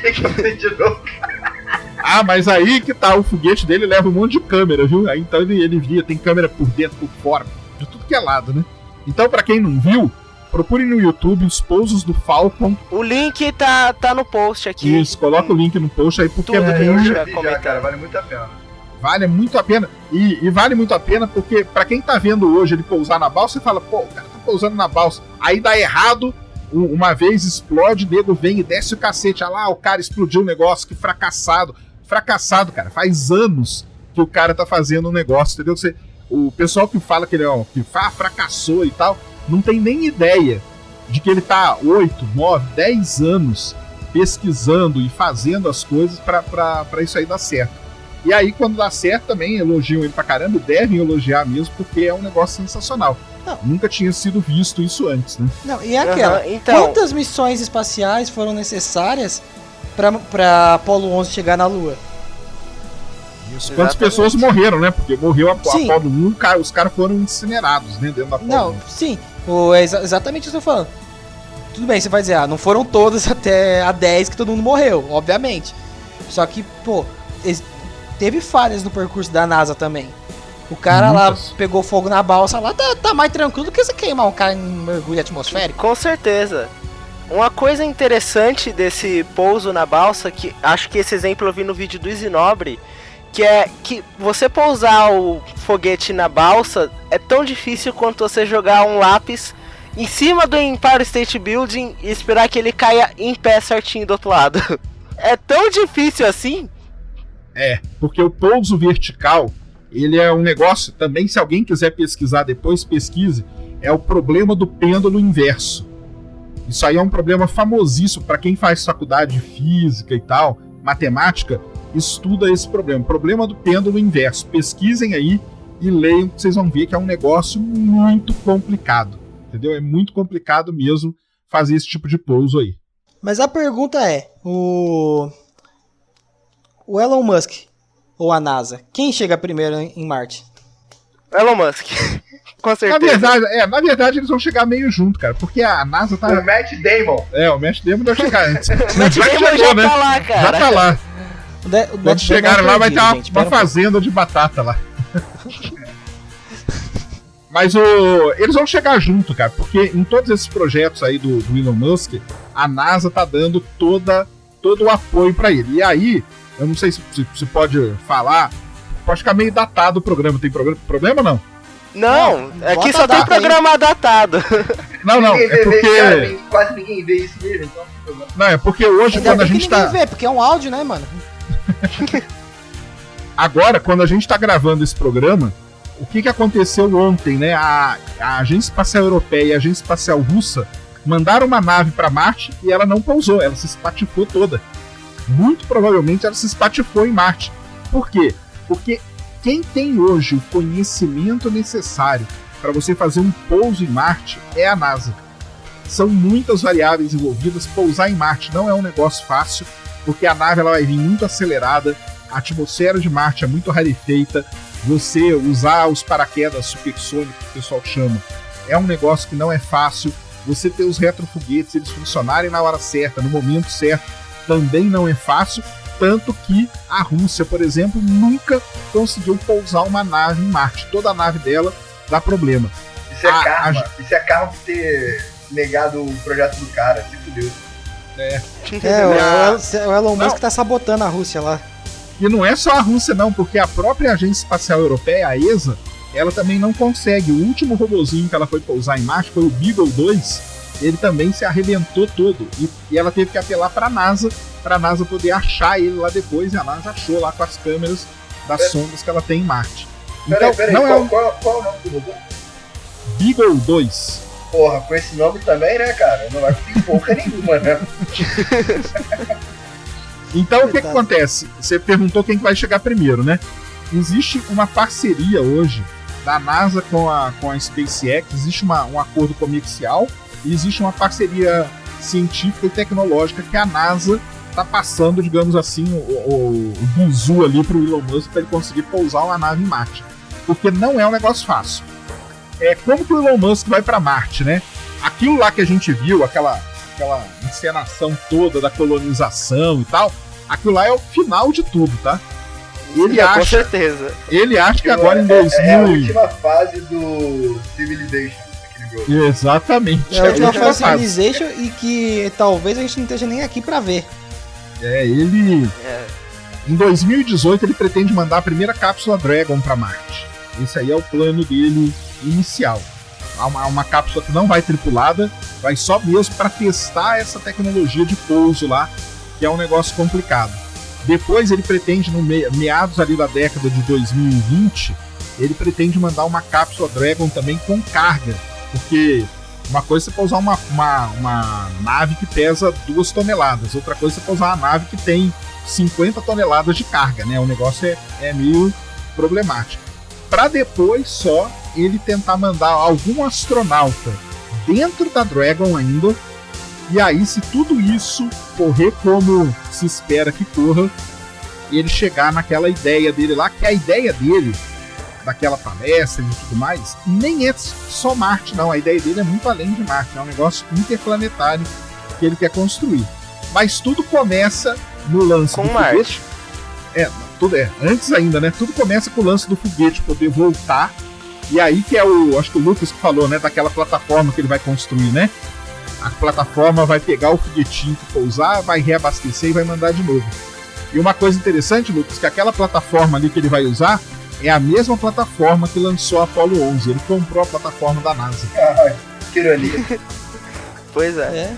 Tem que fazer de novo. Mas aí que tá, o foguete dele leva um monte de câmera, viu? Aí então ele via, tem câmera por dentro, por fora, de tudo que é lado, né? Então, pra quem não viu, procure no YouTube os pousos do Falcon. O link tá no post aqui. Isso, coloca o link no post aí, porque eu já vi, cara, vale muito a pena. Vale muito a pena. E vale muito a pena porque, pra quem tá vendo hoje ele pousar na balsa, você fala, pô, o cara tá pousando na balsa. Aí dá errado, uma vez explode, nego vem e desce o cacete. Olha lá, o cara explodiu um negócio, que fracassado. Fracassado, cara. Faz anos que o cara tá fazendo um negócio, entendeu? O pessoal que fala que ele fracassou e tal, não tem nem ideia de que ele tá 8, 9, 10 anos pesquisando e fazendo as coisas pra isso aí dar certo. E aí, quando dá certo, também elogiam ele pra caramba, e devem elogiar mesmo, porque é um negócio sensacional. Nunca tinha sido visto isso antes, né? Não, e aquela, então... quantas missões espaciais foram necessárias pra Apollo 11 chegar na Lua? Isso. Quantas pessoas morreram, né? Porque morreu a Apollo 1, os caras foram incinerados, né? Dentro da Apollo 1. Não, sim. Exatamente isso que eu tô falando. Tudo bem, você vai dizer, não foram todas até a 10 que todo mundo morreu, obviamente. Só que, pô, teve falhas no percurso da NASA também. O cara lá pegou fogo na balsa lá, tá mais tranquilo do que você queimar um cara em mergulho atmosférico. Com certeza. Uma coisa interessante desse pouso na balsa, que acho que esse exemplo eu vi no vídeo do Isinobre, que é que você pousar o foguete na balsa é tão difícil quanto você jogar um lápis em cima do Empire State Building e esperar que ele caia em pé certinho do outro lado. É tão difícil assim? Porque o pouso vertical, ele é um negócio, também se alguém quiser pesquisar depois, pesquise, é o problema do pêndulo inverso. Isso aí é um problema famosíssimo para quem faz faculdade de física e tal, matemática, estuda esse problema. Problema do pêndulo inverso. Pesquisem aí e leiam, que vocês vão ver que é um negócio muito complicado. entendeu? É muito complicado mesmo fazer esse tipo de pouso aí. Mas a pergunta é, o Elon Musk ou a NASA, quem chega primeiro em Marte? Elon Musk. Com certeza. Na verdade eles vão chegar meio junto, cara, porque a NASA tá... O Matt Damon. O Matt Damon deve chegar antes. O Matt Damon já tá lá, cara. Já tá lá. Quando chegarem lá vai ter uma fazenda de batata lá. Mas eles vão chegar junto, cara, porque em todos esses projetos aí do Elon Musk, a NASA tá dando todo o apoio pra ele. E aí, eu não sei se pode falar, pode ficar meio datado o programa. Tem problema ou não? Não, aqui só tem programa datado. Não, é porque... Cara, quase ninguém vê isso mesmo, então... Não, é porque hoje quando a gente tá... vê, porque é um áudio, né, mano? Agora, quando a gente tá gravando esse programa, o que aconteceu ontem, né? A Agência Espacial Europeia e a Agência Espacial Russa mandaram uma nave para Marte e ela não pousou, ela se espatifou toda. Muito provavelmente ela se espatifou em Marte. Por quê? Porque quem tem hoje o conhecimento necessário para você fazer um pouso em Marte é a NASA. São muitas variáveis envolvidas. Pousar em Marte não é um negócio fácil, porque a nave ela vai vir muito acelerada, a atmosfera de Marte é muito rarefeita. Você usar os paraquedas supersônicos, que o pessoal chama, é um negócio que não é fácil. Você ter os retrofoguetes, eles funcionarem na hora certa, no momento certo, também não é fácil. Tanto que a Rússia, por exemplo, nunca conseguiu pousar uma nave em Marte. Toda a nave dela dá problema. Isso é karma. Isso é karma por ter negado o projeto do cara. Se fudeu. O Elon Musk tá sabotando a Rússia lá. E não é só a Rússia não, porque a própria Agência Espacial Europeia, a ESA, ela também não consegue. O último robozinho que ela foi pousar em Marte foi o Beagle 2, ele também se arrebentou todo. E ela teve que apelar para a NASA poder achar ele lá depois, e a NASA achou lá com as câmeras das sondas que ela tem em Marte. Então, peraí, qual é o nome do robô? Beagle 2. Porra, com esse nome também, né, cara? Não vai ter porra nenhuma, né? Então, o que acontece? Você perguntou quem vai chegar primeiro, né? Existe uma parceria hoje da NASA com a SpaceX, existe um acordo comercial e existe uma parceria científica e tecnológica que a NASA está passando, digamos assim, o buzu ali para o Elon Musk para ele conseguir pousar uma nave em Marte. Porque não é um negócio fácil. Como que o Elon Musk vai para Marte, né? Aquilo lá que a gente viu, aquela encenação toda da colonização e tal, aquilo lá é o final de tudo, tá? Com certeza. Ele acha que agora em 2000... É a última fase do Civilization, aquele jogo. Exatamente. É a última fase do Civilization e que talvez a gente não esteja nem aqui pra ver. Em 2018 ele pretende mandar a primeira cápsula Dragon pra Marte. Esse aí é o plano dele inicial. Uma cápsula que não vai tripulada, vai só mesmo para testar essa tecnologia de pouso lá, que é um negócio complicado. Depois ele pretende, no meados ali da década de 2020, ele pretende mandar uma cápsula Dragon também com carga, porque uma coisa é você pousar uma nave que pesa 2 toneladas, outra coisa é você pousar uma nave que tem 50 toneladas de carga, né? O negócio é meio problemático. Para depois só ele tentar mandar algum astronauta dentro da Dragon ainda, e aí se tudo isso correr como se espera que corra, ele chegar naquela ideia dele lá, que a ideia dele, daquela palestra e tudo mais, nem é só Marte não, a ideia dele é muito além de Marte, é um negócio interplanetário que ele quer construir. Mas tudo começa no lance com do Marte. Foguete. Antes ainda, né? Tudo começa com o lance do foguete poder voltar. E aí que acho que o Lucas que falou, né? Daquela plataforma que ele vai construir, né? A plataforma vai pegar o foguetinho que pousar, vai reabastecer e vai mandar de novo. E uma coisa interessante, Lucas, que aquela plataforma ali que ele vai usar é a mesma plataforma que lançou a Apollo 11. Ele comprou a plataforma da NASA. Caralho, que ironia. Pois é.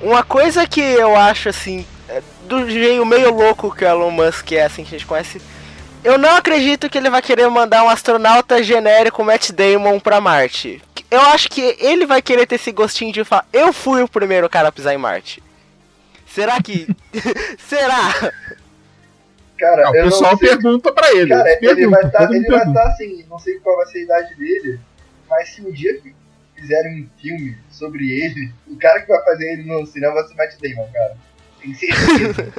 Uma coisa que eu acho assim, do jeito meio louco que o Elon Musk é, assim, que a gente conhece, Eu não acredito que ele vai querer mandar um astronauta genérico Matt Damon pra Marte. Eu acho que ele vai querer ter esse gostinho de falar, eu fui o primeiro cara a pisar em Marte. Será que... Será? Cara, não, o pessoal pergunta pra ele. Cara, ele vai estar assim, não sei qual vai ser a idade dele, mas se um dia fizerem um filme sobre ele, o cara que vai fazer ele no cinema vai ser Matt Damon, cara. Tem certeza.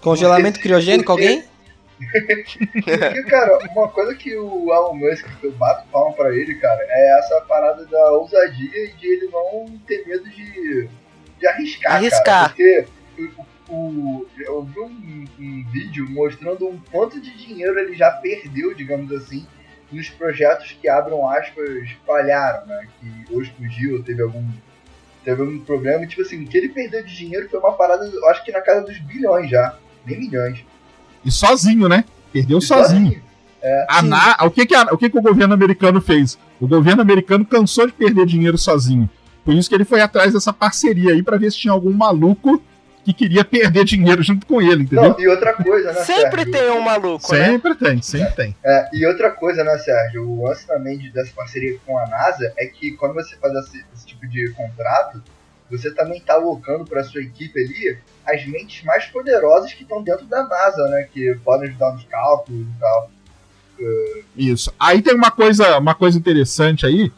Congelamento criogênico, alguém? Porque, cara, uma coisa que o Elon Musk, que eu bato palma pra ele, cara, é essa parada da ousadia e de ele não ter medo de arriscar, cara. Porque eu vi um vídeo mostrando um quanto de dinheiro ele já perdeu, digamos assim, nos projetos que, abram aspas, falharam, né? Que ou explodiu, ou teve algum problema. E, tipo assim, o que ele perdeu de dinheiro foi uma parada, eu acho que na casa dos bilhões já, nem milhões. E sozinho, né? Perdeu sozinho. O que o governo americano fez? O governo americano cansou de perder dinheiro sozinho. Por isso que ele foi atrás dessa parceria aí, pra ver se tinha algum maluco que queria perder dinheiro junto com ele, entendeu? Não, e outra coisa, né, sempre Sérgio? Tem um maluco, sempre né? Sempre tem. E outra coisa, né, Sérgio? O lance também dessa parceria com a NASA é que quando você faz esse tipo de contrato, você também tá alocando pra sua equipe ali as mentes mais poderosas que estão dentro da NASA, né? Que podem ajudar nos cálculos e tal. Isso. Aí tem uma coisa interessante aí,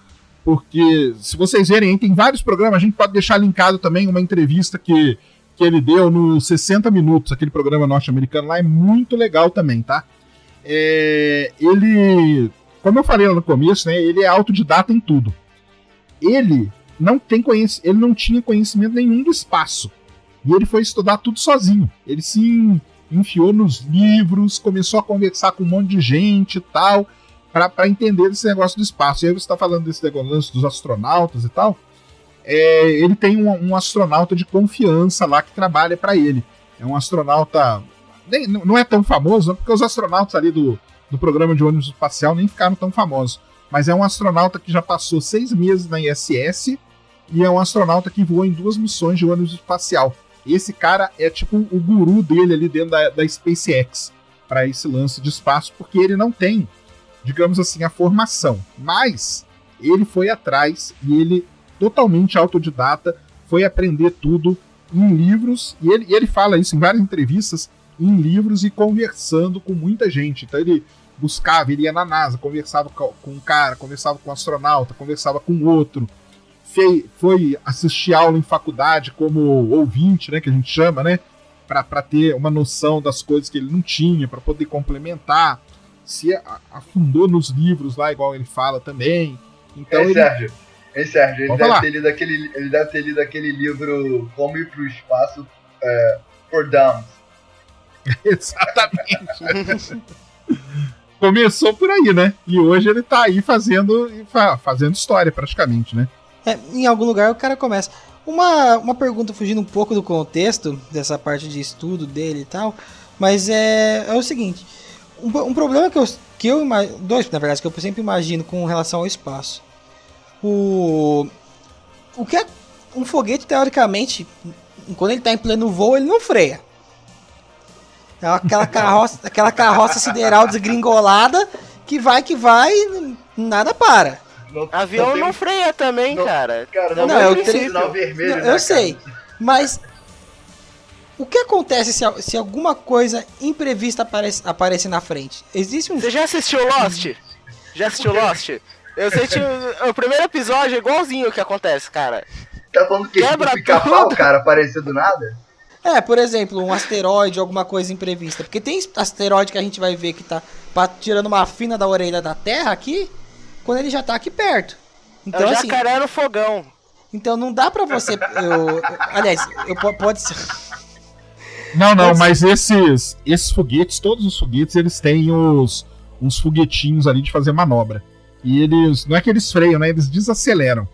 porque se vocês verem, tem vários programas, a gente pode deixar linkado também uma entrevista que ele deu no 60 Minutos, aquele programa norte-americano lá, é muito legal também, tá? Ele, como eu falei lá no começo, né, ele é autodidata em tudo. Ele não tinha conhecimento nenhum do espaço. E ele foi estudar tudo sozinho. Ele se enfiou nos livros, começou a conversar com um monte de gente e tal, para entender esse negócio do espaço. E aí você está falando desse negócio dos astronautas e tal. Ele tem um astronauta de confiança lá que trabalha para ele. É um astronauta... não é tão famoso, porque os astronautas ali do programa de ônibus espacial nem ficaram tão famosos. Mas é um astronauta que já passou 6 meses na ISS e é um astronauta que voou em 2 missões de ônibus espacial. Esse cara é tipo o guru dele ali dentro da SpaceX para esse lance de espaço, porque ele não tem, digamos assim, a formação. Mas ele foi atrás e ele, totalmente autodidata, foi aprender tudo em livros, e ele fala isso em várias entrevistas, em livros e conversando com muita gente. Então ele ia na NASA, conversava com um cara, conversava com um astronauta, conversava com outro, foi assistir aula em faculdade como ouvinte, né, que a gente chama, né, para ter uma noção das coisas que ele não tinha, para poder complementar, se afundou nos livros lá, igual ele fala também. Então Sérgio, ele deve ter lido aquele livro Como Ir pro Espaço for Dummies. Exatamente. Começou por aí, né? E hoje ele tá aí fazendo história, praticamente, né? Em algum lugar o cara começa. Uma pergunta fugindo um pouco do contexto dessa parte de estudo dele e tal, mas é o seguinte: um problema que eu imagino, dois, na verdade, que eu sempre imagino com relação ao espaço. O que é um foguete, teoricamente, quando ele tá em pleno voo, ele não freia. É aquela carroça sideral desgringolada que vai, nada para. Avião não freia também, cara. Não, eu sinal vermelho. Eu sei, mas o que acontece se alguma coisa imprevista aparece na frente? Existe um... Você já assistiu Lost? Eu sei que o primeiro episódio é igualzinho o que acontece, cara. Tá falando que quebra pica-pau, cara, aparecer do nada? Por exemplo, um asteroide, alguma coisa imprevista. Porque tem asteroide que a gente vai ver que tá tirando uma fina da orelha da Terra aqui, quando ele já tá aqui perto. Então, é o jacaré no fogão. Então não dá pra você... pode ser... Não, mas esses foguetes, todos os foguetes, eles têm uns foguetinhos ali de fazer manobra. E eles, não é que eles freiam, né? Eles desaceleram.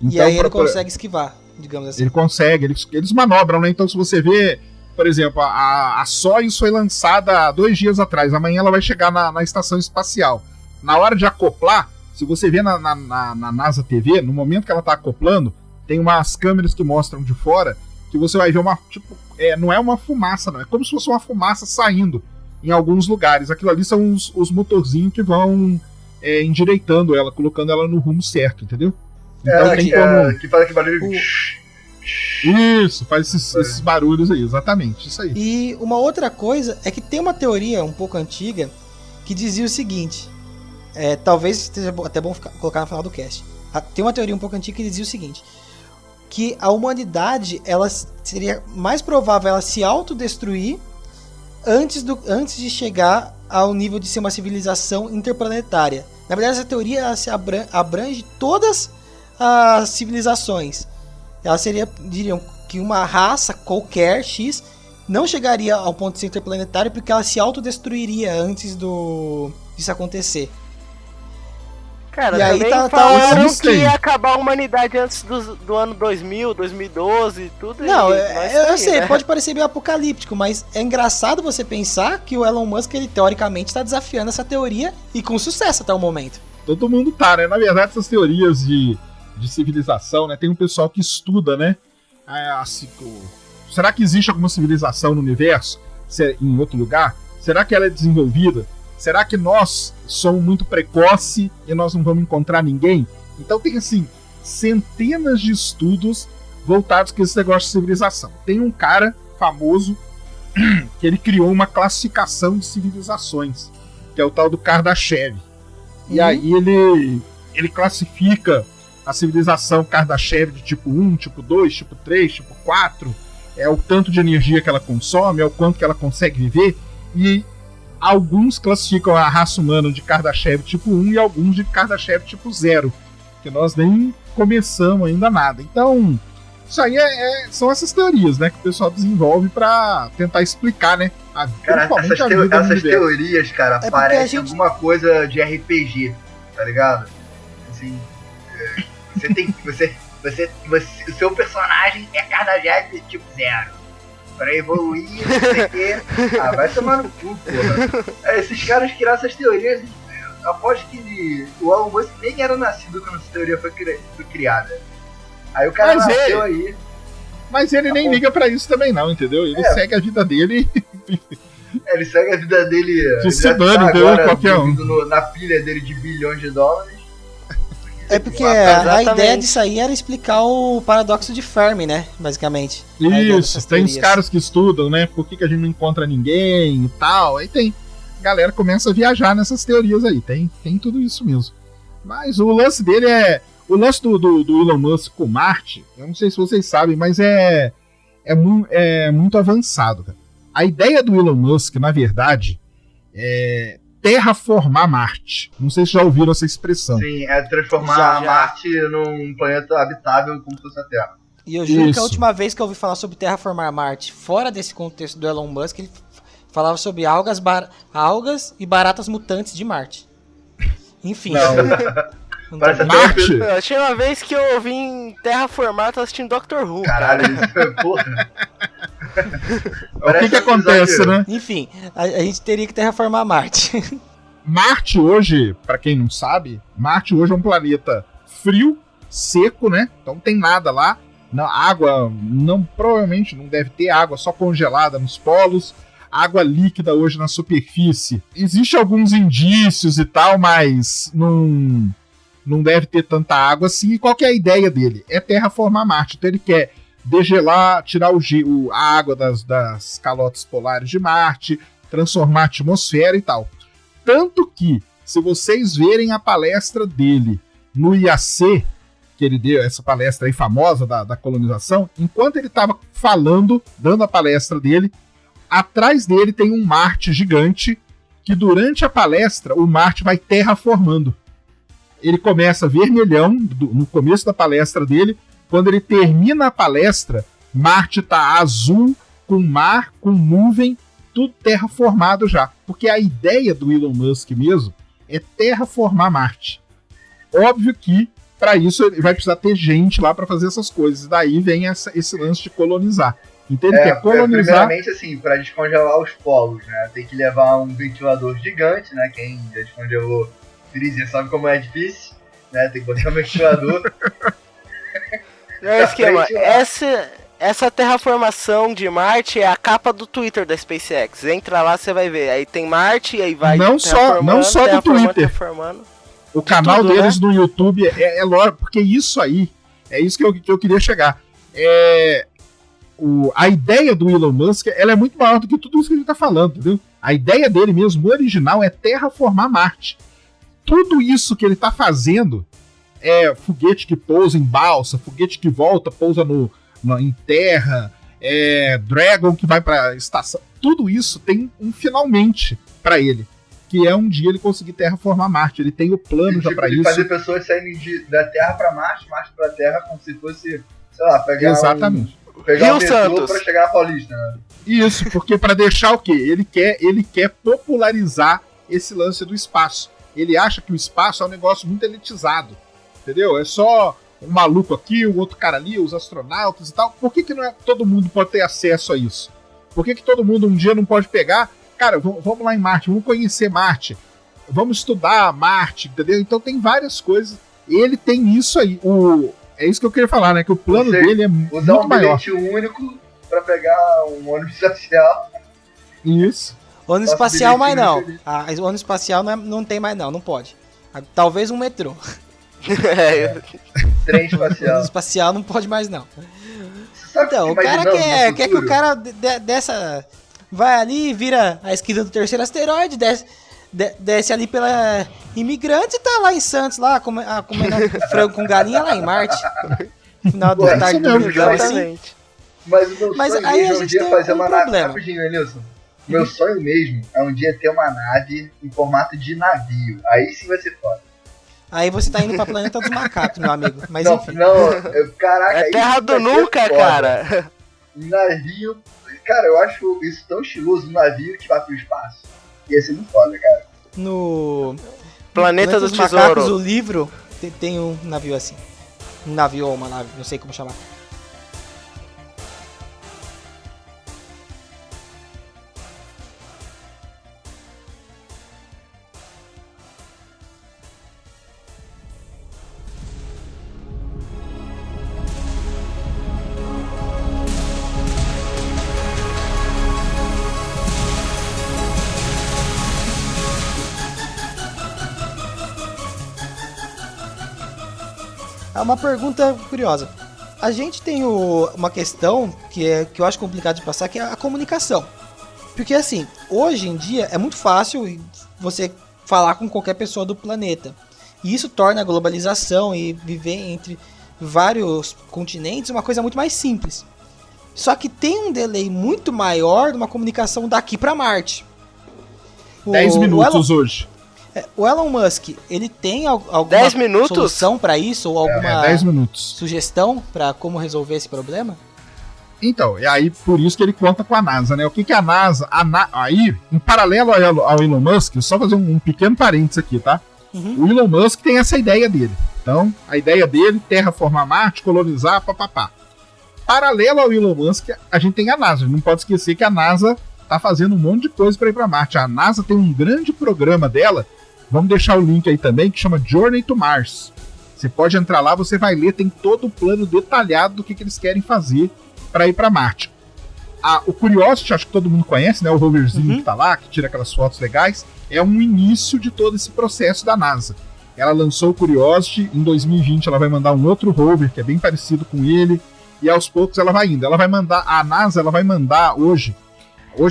Então, e aí ele consegue esquivar, digamos assim. Ele consegue, eles manobram, né? Então se você vê, por exemplo, a Soyuz foi lançada há 2 dias atrás. Amanhã ela vai chegar na estação espacial. Na hora de acoplar, se você vê na NASA TV, no momento que ela tá acoplando, tem umas câmeras que mostram de fora, que você vai ver não é uma fumaça, não. É como se fosse uma fumaça saindo em alguns lugares. Aquilo ali são os motorzinhos que vão endireitando ela, colocando ela no rumo certo, entendeu? Então tem como... que faz aquele barulho... Isso, faz esses barulhos aí, exatamente, isso aí. E uma outra coisa é que tem uma teoria um pouco antiga que dizia o seguinte, talvez seja até bom colocar no final do cast. Tem uma teoria um pouco antiga que dizia o seguinte, que a humanidade, ela seria mais provável ela se autodestruir antes de chegar ao nível de ser uma civilização interplanetária. Na verdade, essa teoria ela se abrange todas as civilizações. Ela seria, diriam, que uma raça qualquer, X, não chegaria ao ponto de ser interplanetário porque ela se autodestruiria antes disso acontecer. Cara, e aí falaram que ia acabar a humanidade antes do ano 2000, 2012, tudo. Não, eu sei, né? Pode parecer meio apocalíptico, mas é engraçado você pensar que o Elon Musk, ele teoricamente está desafiando essa teoria e com sucesso até o momento. Todo mundo tá, né? Na verdade, essas teorias de civilização, né? Tem um pessoal que estuda, né? Será que existe alguma civilização no universo? Em outro lugar? Será que ela é desenvolvida? Será que nós somos muito precoce e nós não vamos encontrar ninguém? Então tem, assim, centenas de estudos voltados com esse negócio de civilização. Tem um cara famoso que ele criou uma classificação de civilizações, que é o tal do Kardashev. E aí ele classifica a civilização Kardashev de tipo 1, tipo 2, tipo 3, tipo 4, é o tanto de energia que ela consome, é o quanto que ela consegue viver, e alguns classificam a raça humana de Kardashev tipo 1 e alguns de Kardashev tipo 0, que nós nem começamos ainda nada. Então, isso aí são essas teorias, né, que o pessoal desenvolve pra tentar explicar, né, cara, essas teorias, cara, parecem alguma coisa de RPG, tá ligado? Assim, o seu personagem é Kardashev tipo 0. Pra evoluir, não sei o quê. Vai tomar no cu, porra. Esses caras criaram essas teorias. Aposto que o Elon Musk nem era nascido quando essa teoria foi criada. Aí o cara nasceu aí. Mas ele nem liga pra isso também não, entendeu? Ele segue a vida dele. Ele segue a vida dele. De se dane, entendeu? Qualquer um. Na pilha dele de bilhões de dólares. É porque a ideia disso aí era explicar o paradoxo de Fermi, né? Basicamente. Isso, tem os caras que estudam, né? Por que a gente não encontra ninguém e tal. Aí tem. A galera começa a viajar nessas teorias aí. Tem tudo isso mesmo. Mas o lance dele é. O lance do Elon Musk com Marte, eu não sei se vocês sabem, mas é muito avançado, cara. A ideia do Elon Musk, na verdade, é terraformar Marte. Não sei se já ouviram essa expressão. Sim, é transformar Marte num planeta habitável como se fosse a Terra. E eu juro que a última vez que eu ouvi falar sobre terraformar Marte, fora desse contexto do Elon Musk, ele falava sobre algas e baratas mutantes de Marte. Enfim. Não parece Marte? Eu tinha uma vez que eu ouvi em terraformar, tô assistindo Doctor Who. Caralho, isso foi porra. O que acontece, né? Enfim, a gente teria que terraformar Marte. Marte hoje, pra quem não sabe, Marte hoje é um planeta frio, seco, né? Então não tem nada lá. Água, provavelmente não deve ter água, só congelada nos polos. Água líquida hoje na superfície. Existem alguns indícios e tal, mas não deve ter tanta água assim. E qual que é a ideia dele? É terraformar Marte. Então ele quer degelar, tirar a água das calotas polares de Marte, transformar a atmosfera e tal. Tanto que, se vocês verem a palestra dele no IAC, que ele deu, essa palestra aí famosa da colonização, enquanto ele estava dando a palestra dele, atrás dele tem um Marte gigante, que durante a palestra, o Marte vai terraformando. Ele começa vermelhão, no começo da palestra dele. Quando ele termina a palestra, Marte tá azul, com mar, com nuvem, tudo terraformado já. Porque a ideia do Elon Musk mesmo é terraformar Marte. Óbvio que, para isso, ele vai precisar ter gente lá para fazer essas coisas. Daí vem esse lance de colonizar. Então ele quer colonizar... Primeiramente, assim, para descongelar os polos, né? Tem que levar um ventilador gigante, né? Quem já descongelou freezer sabe como é Essa terraformação de Marte é a capa do Twitter da SpaceX. Entra lá, você vai ver. Aí tem Marte, aí vai não só do Twitter. O canal tudo, deles no YouTube é lógico, porque isso aí, é isso que eu queria chegar. A ideia do Elon Musk, ela é muito maior do que tudo isso que a gente tá falando, entendeu? A ideia dele mesmo, original, é terraformar Marte. Tudo isso que ele tá fazendo é foguete que pousa em balsa, foguete que volta, pousa em terra, Dragon que vai pra estação. Tudo isso tem um finalmente pra ele, que é um dia ele conseguir terraformar Marte. Ele tem o plano já pra isso. Fazer pessoas saírem da Terra pra Marte, Marte pra Terra, como se fosse, sei lá, pegar pegar o metrô pra chegar na Paulista, né? Isso, porque pra deixar o quê? Ele quer popularizar esse lance do espaço. Ele acha que o espaço é um negócio muito elitizado, entendeu? É só um maluco aqui, o outro cara ali, os astronautas e tal. Por que não é todo mundo pode ter acesso a isso? Por que todo mundo um dia não pode pegar? Cara, vamos lá em Marte, vamos conhecer Marte, vamos estudar Marte, entendeu? Então tem várias coisas. Ele tem isso aí. É isso que eu queria falar, né? Que o plano dele é muito maior. Usar um bilhete único pra pegar um ônibus espacial. Isso. Ônibus espacial, mas não. O ônibus espacial não tem mais, não pode. Talvez um metrô. Trem espacial. Ônibus espacial não pode mais, não. Então, o cara quer que o cara dessa. Vai ali, vira a esquina do terceiro asteroide, desce ali pela imigrante e tá lá em Santos, lá comendo frango com galinha lá em Marte. Final da tarde do domingão, assim. Mas o meu sonho aí mesmo a é um gente dia tem fazer uma nave. problema. Rapidinho, Nilson. Meu sonho mesmo é um dia ter uma nave em formato de navio. Aí sim vai ser foda. Aí você tá indo pra Planeta dos Macacos, meu amigo. Mas não, enfim. Caraca, é terra do nunca, cara. Navio. Cara, eu acho isso tão estiloso, um navio que vai pro espaço. Ia ser muito foda, cara. No Planeta dos Macacos, Tesouros, o livro, tem um navio assim. Um navio ou uma nave, não sei como chamar. É uma pergunta curiosa. A gente tem uma questão que eu acho complicado de passar, que é a comunicação. Porque assim, hoje em dia é muito fácil você falar com qualquer pessoa do planeta. E isso torna a globalização e viver entre vários continentes uma coisa muito mais simples. Só que tem um delay muito maior de uma comunicação daqui para Marte. 10 minutos hoje. O Elon Musk, ele tem alguma 10 minutos? solução para isso? Ou alguma 10 minutos. sugestão para como resolver esse problema? Então, é aí por isso que ele conta com a NASA, né? O que a NASA... Aí, em paralelo ao Elon Musk, só fazer um pequeno parênteses aqui, tá? O Elon Musk tem essa ideia dele. Então, a ideia dele, terraformar Marte, colonizar, papapá. Paralelo ao Elon Musk, a gente tem a NASA. Não pode esquecer que a NASA tá fazendo um monte de coisa para ir para Marte. A NASA tem um grande programa dela, vamos deixar o link aí também, que chama Journey to Mars. Você pode entrar lá, você vai ler, tem todo o plano detalhado do que eles querem fazer para ir para Marte. O Curiosity, acho que todo mundo conhece, né? O roverzinho que tá lá, que tira aquelas fotos legais, é um início de todo esse processo da NASA. Ela lançou o Curiosity, em 2020 ela vai mandar um outro rover, que é bem parecido com ele, e aos poucos ela vai indo. A NASA vai mandar hoje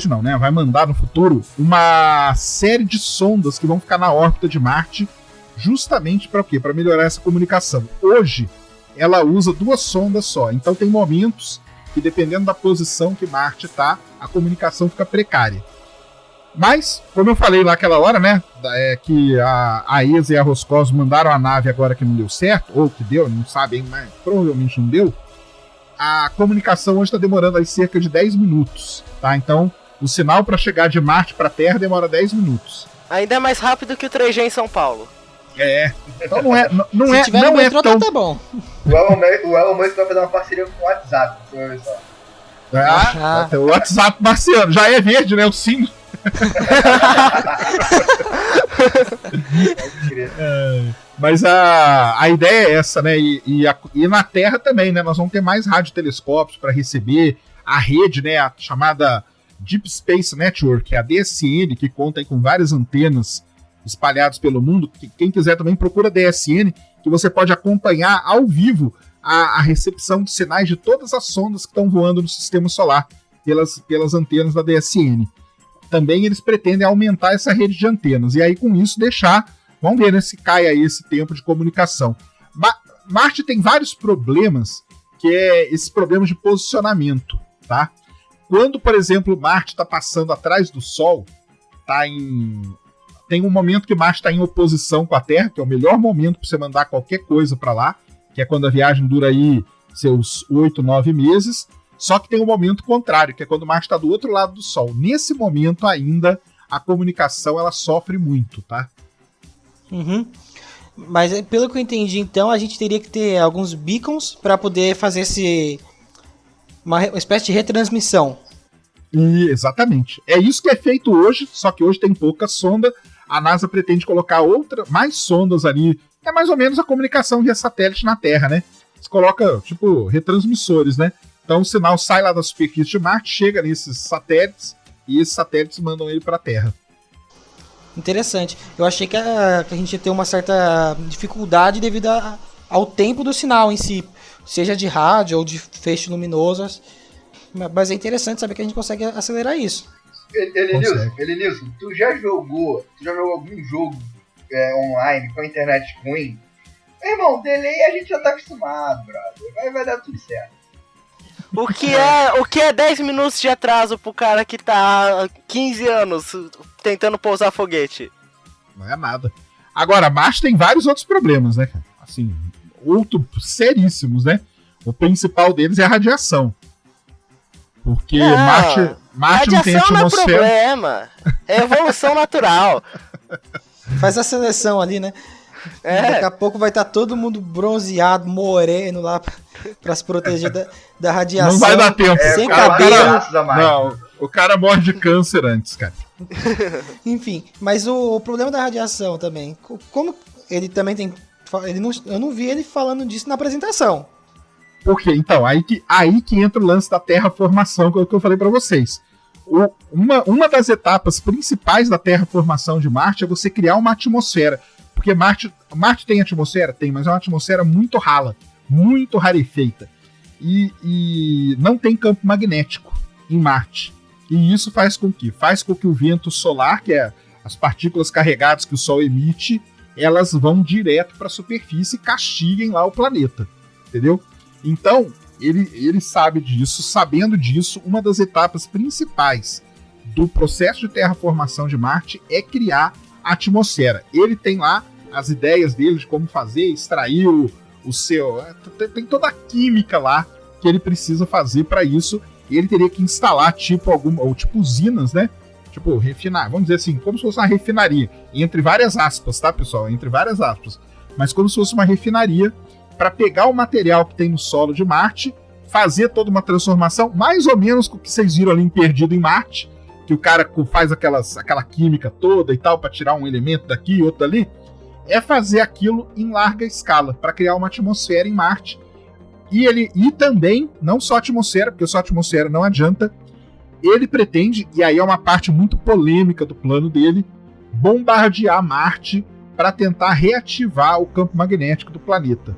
não, né? Vai mandar no futuro uma série de sondas que vão ficar na órbita de Marte, justamente para quê? Para melhorar essa comunicação. Hoje, ela usa 2 sondas só, então tem momentos que, dependendo da posição que Marte tá, a comunicação fica precária. Mas, como eu falei lá aquela hora, né? Que a ESA e a Roscosmos mandaram a nave agora que não deu certo, ou que deu, não sabem, mas provavelmente não deu. A comunicação hoje está demorando aí cerca de 10 minutos, tá? Então, o sinal para chegar de Marte para a Terra demora 10 minutos. Ainda é mais rápido que o 3G em São Paulo. Então não Se tiver no metrô, tão... tá bom. O Elon Musk vai fazer uma parceria com o WhatsApp. O WhatsApp marciano. Já é verde, né? O símbolo. crer. Mas a ideia é essa, né? E na Terra também, né? Nós vamos ter mais radiotelescópios para receber a rede, né? A chamada Deep Space Network, a DSN, que conta aí com várias antenas espalhadas pelo mundo. Quem quiser também procura DSN, que você pode acompanhar ao vivo a recepção de sinais de todas as sondas que estão voando no sistema solar pelas antenas da DSN. Também eles pretendem aumentar essa rede de antenas e aí com isso deixar, vamos ver, né, se cai aí esse tempo de comunicação. Marte tem vários problemas, que é esses problemas de posicionamento, tá? Quando, por exemplo, Marte está passando atrás do Sol, tem um momento que Marte está em oposição com a Terra, que é o melhor momento para você mandar qualquer coisa para lá, que é quando a viagem dura aí seus 8, 9 meses, só que tem um momento contrário, que é quando Marte está do outro lado do Sol. Nesse momento ainda, a comunicação ela sofre muito, tá? Uhum. Mas pelo que eu entendi, então, a gente teria que ter alguns beacons para poder fazer uma espécie de retransmissão. Exatamente. É isso que é feito hoje, só que hoje tem pouca sonda. A NASA pretende colocar mais sondas ali. É mais ou menos a comunicação via satélite na Terra, né? Você coloca, tipo, retransmissores, né? Então o sinal sai lá da superfície de Marte, chega nesses satélites, e esses satélites mandam ele para a Terra. Interessante. Eu achei que a gente ia ter uma certa dificuldade devido ao tempo do sinal em si, seja de rádio ou de feixe luminoso. Mas é interessante saber que a gente consegue acelerar isso. Elenilson, tu já jogou algum jogo online com a internet ruim? Meu irmão, delay a gente já tá acostumado, brother. Vai dar tudo certo. O que é 10 minutos de atraso pro cara que tá há 15 anos tentando pousar foguete? Não é nada. Agora, Marte tem vários outros problemas, né, cara? Assim, outros seríssimos, né? O principal deles é a radiação. Porque Marte não tem atmosfera. Radiação não é problema. É evolução natural. Faz a seleção ali, né? Daqui a pouco vai estar todo mundo bronzeado, moreno lá pra se proteger da radiação. Não vai dar tempo. Sem cabelo. Não, o cara morre de câncer antes, cara. Enfim, mas o problema da radiação também, como ele também tem... eu não vi ele falando disso na apresentação. Por quê? Então, aí que entra o lance da terraformação, que é o que eu falei pra vocês. Uma das etapas principais da terraformação de Marte é você criar uma atmosfera. Porque Marte tem atmosfera? Tem, mas é uma atmosfera muito rala, muito rarefeita. E não tem campo magnético em Marte. E isso faz com que o vento solar, que é as partículas carregadas que o Sol emite, elas vão direto para a superfície e castiguem lá o planeta. Entendeu? Então, ele sabe disso. Sabendo disso, uma das etapas principais do processo de terraformação de Marte é criar a atmosfera. Ele tem lá as ideias dele de como fazer, extrair o seu... Tem toda a química lá que ele precisa fazer para isso. Ele teria que instalar tipo usinas, né? Tipo, refinar, vamos dizer assim, como se fosse uma refinaria. Entre várias aspas, tá, pessoal? Entre várias aspas. Mas como se fosse uma refinaria para pegar o material que tem no solo de Marte, fazer toda uma transformação, mais ou menos com o que vocês viram ali em Perdido em Marte, que o cara faz aquela química toda e tal, para tirar um elemento daqui e outro dali, é fazer aquilo em larga escala, para criar uma atmosfera em Marte. E também, não só atmosfera, porque só atmosfera não adianta, ele pretende, e aí é uma parte muito polêmica do plano dele, bombardear Marte para tentar reativar o campo magnético do planeta.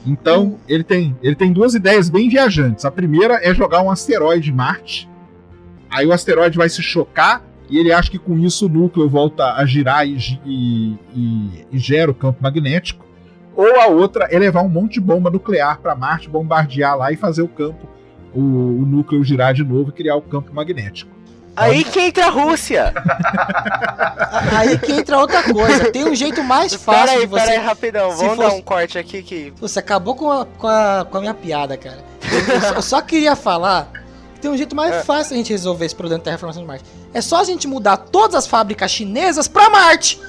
Então, ele tem duas ideias bem viajantes. A primeira é jogar um asteroide em Marte, aí o asteroide vai se chocar, e ele acha que com isso o núcleo volta a girar e gera o campo magnético. Ou a outra é levar um monte de bomba nuclear para Marte, bombardear lá e fazer o núcleo girar de novo e criar o campo magnético. Aí que entra a Rússia! Aí que entra outra coisa. Tem um jeito mais fácil de você... Pera aí, rapidão. Vamos dar um corte aqui que... Você acabou com a minha piada, cara. Eu só queria falar que tem um jeito mais fácil de a gente resolver esse problema da terraformação de Marte. É só a gente mudar todas as fábricas chinesas pra Marte.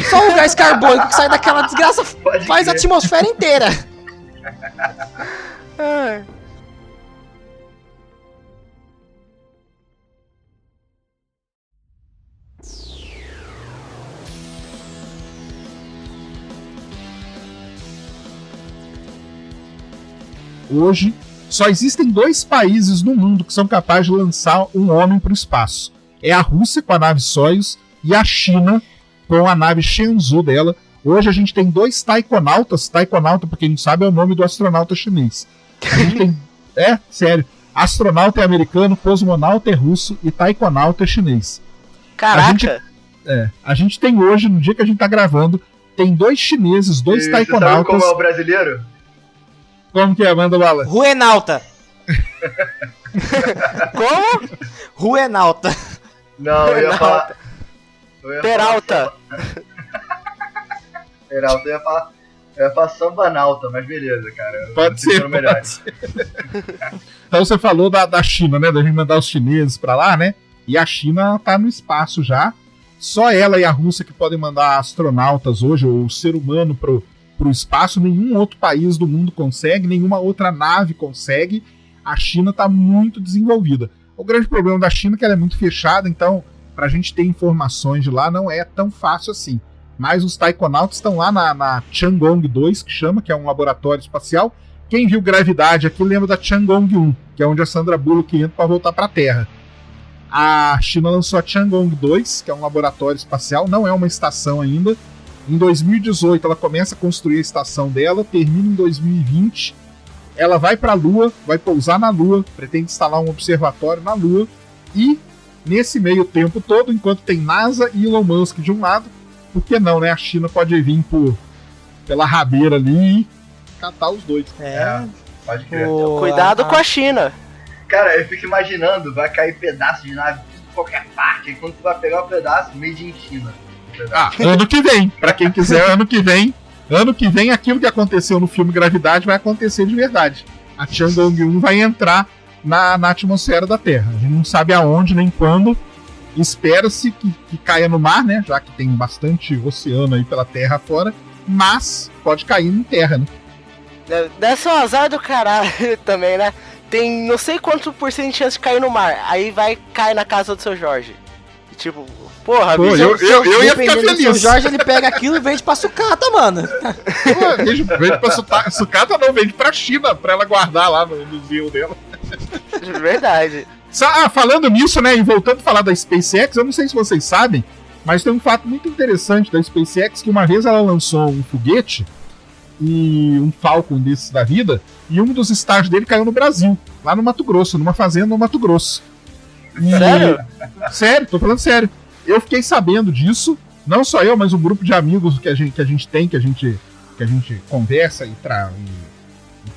Só o gás carbônico que sai daquela desgraça faz a atmosfera inteira. hoje, só existem 2 países no mundo que são capazes de lançar um homem para o espaço. É a Rússia com a nave Soyuz e a China com a nave Shenzhou dela. Hoje a gente tem 2 taikonautas. Taikonauta, pra quem não sabe, é o nome do astronauta chinês. A gente tem... sério. Astronauta é americano, cosmonauta é russo e taikonauta é chinês. Caraca! A gente tem hoje, no dia que a gente tá gravando, tem 2 chineses, 2 taikonautas. Sabe como é o brasileiro? Como que é, manda bala? Ruenauta. Como? Ruenauta. Não, eu ia falar... Peralta. Peralta, eu ia falar sambanauta, mas beleza, cara. Pode ser. Então você falou da China, né? Da gente mandar os chineses pra lá, né? E a China tá no espaço já. Só ela e a Rússia que podem mandar astronautas hoje, ou o ser humano pro espaço. Nenhum outro país do mundo consegue, nenhuma outra nave consegue. A China tá muito desenvolvida. O grande problema da China é que ela é muito fechada, então pra gente ter informações de lá não é tão fácil assim. Mas os taikonautas estão lá na Tiangong 2, que chama, que é um laboratório espacial. Quem viu Gravidade aqui lembra da Tiangong 1, que é onde a Sandra Bullock entra para voltar para a Terra. A China lançou a Tiangong 2, que é um laboratório espacial, não é uma estação ainda. Em 2018 ela começa a construir a estação dela, termina em 2020. Ela vai para a Lua, vai pousar na Lua, pretende instalar um observatório na Lua. E nesse meio tempo todo, enquanto tem NASA e Elon Musk de um lado, por que não, né? A China pode vir pela rabeira ali e catar os 2. Pode crer. Cuidado com a China. Cara, eu fico imaginando, vai cair pedaço de nave em qualquer parte. Aí quando tu vai pegar o pedaço, made in China. Ano que vem. Pra quem quiser, ano que vem. Ano que vem, aquilo que aconteceu no filme Gravidade vai acontecer de verdade. A Tiangong 1 vai entrar na atmosfera da Terra. A gente não sabe aonde nem quando. Espera-se que caia no mar, né? Já que tem bastante oceano aí pela Terra fora. Mas pode cair em terra, né? Deve ser um azar do caralho também, né? Tem não sei quanto por cento de chance de cair no mar. Aí vai cair na casa do seu Jorge. Tipo, porra, pô, eu ia ficar feliz. O Jorge ele pega aquilo e vende pra sucata, mano. Pô, vende pra sucata não, vende pra China, pra ela guardar lá no museu dela. Verdade. Falando nisso, né, e voltando a falar da SpaceX, eu não sei se vocês sabem, mas tem um fato muito interessante da SpaceX, que uma vez ela lançou um foguete, e um Falcon desses da vida, e um dos estágios dele caiu no Brasil, lá no Mato Grosso, numa fazenda no Mato Grosso. Sério? Sério, tô falando sério. Eu fiquei sabendo disso, não só eu, mas um grupo de amigos que a gente tem, que a gente conversa e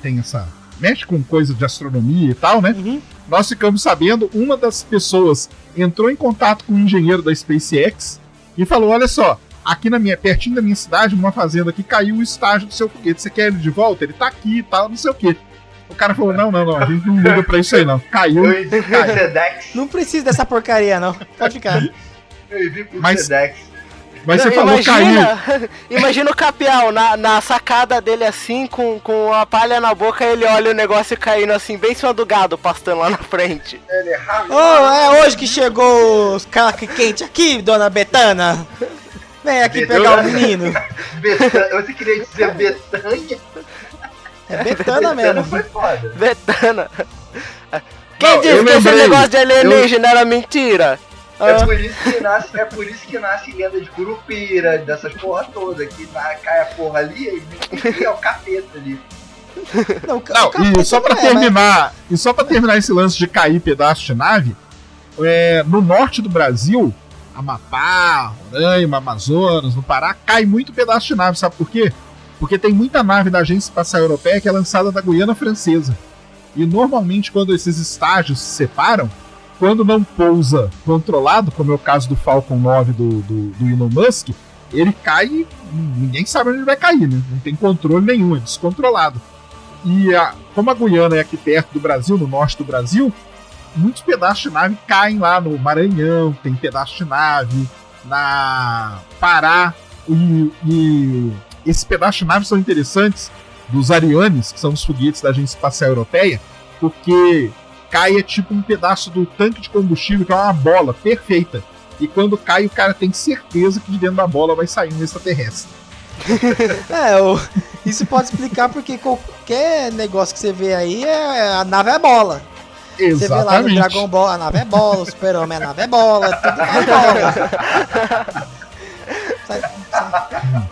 tem essa... mexe com coisa de astronomia e tal, né? Uhum. Nós ficamos sabendo, uma das pessoas entrou em contato com um engenheiro da SpaceX e falou, olha só, aqui pertinho da minha cidade, numa fazenda aqui, caiu o estágio do seu foguete, você quer ele de volta? Ele tá aqui e tal, não sei o quê. O cara falou, não, a gente não liga pra isso aí não, caiu. Não precisa dessa porcaria não, pode ficar. Mas você falou cair. Imagina o Capial na sacada dele assim, com a palha na boca, ele olha o negócio caindo assim, bem em cima do gado, pastando lá na frente. É hoje que chegou os calaque quente aqui, dona Betana. Vem aqui pegar o menino. Você queria dizer Betânia? É Betana mesmo. Foi foda. Betana. Quem disse que esse negócio de alienígena era mentira? É por isso que nasce lenda de Curupira, dessas porra toda, que cai a porra ali e é o capeta ali. E só pra terminar esse lance de cair pedaço de nave, no norte do Brasil, Amapá, Roraima, Amazonas, no Pará, cai muito pedaço de nave, sabe por quê? Porque tem muita nave da Agência Espacial Europeia que é lançada da Guiana Francesa. E normalmente quando esses estágios se separam, quando não pousa controlado, como é o caso do Falcon 9 do Elon Musk, ele cai e ninguém sabe onde ele vai cair, né? Não tem controle nenhum, é descontrolado. E como a Guiana é aqui perto do Brasil, no norte do Brasil, muitos pedaços de nave caem lá no Maranhão, tem pedaço de nave, na Pará, e esses pedaços de nave são interessantes, dos Arianes, que são os foguetes da Agência Espacial Europeia, porque cai tipo um pedaço do tanque de combustível, que é uma bola perfeita. E quando cai, o cara tem certeza que de dentro da bola vai sair um extraterrestre. Isso pode explicar porque qualquer negócio que você vê aí, a nave é bola. Exatamente. Você vê lá no Dragon Ball, a nave é bola, o Super-Homem, a nave é bola, tudo é bola.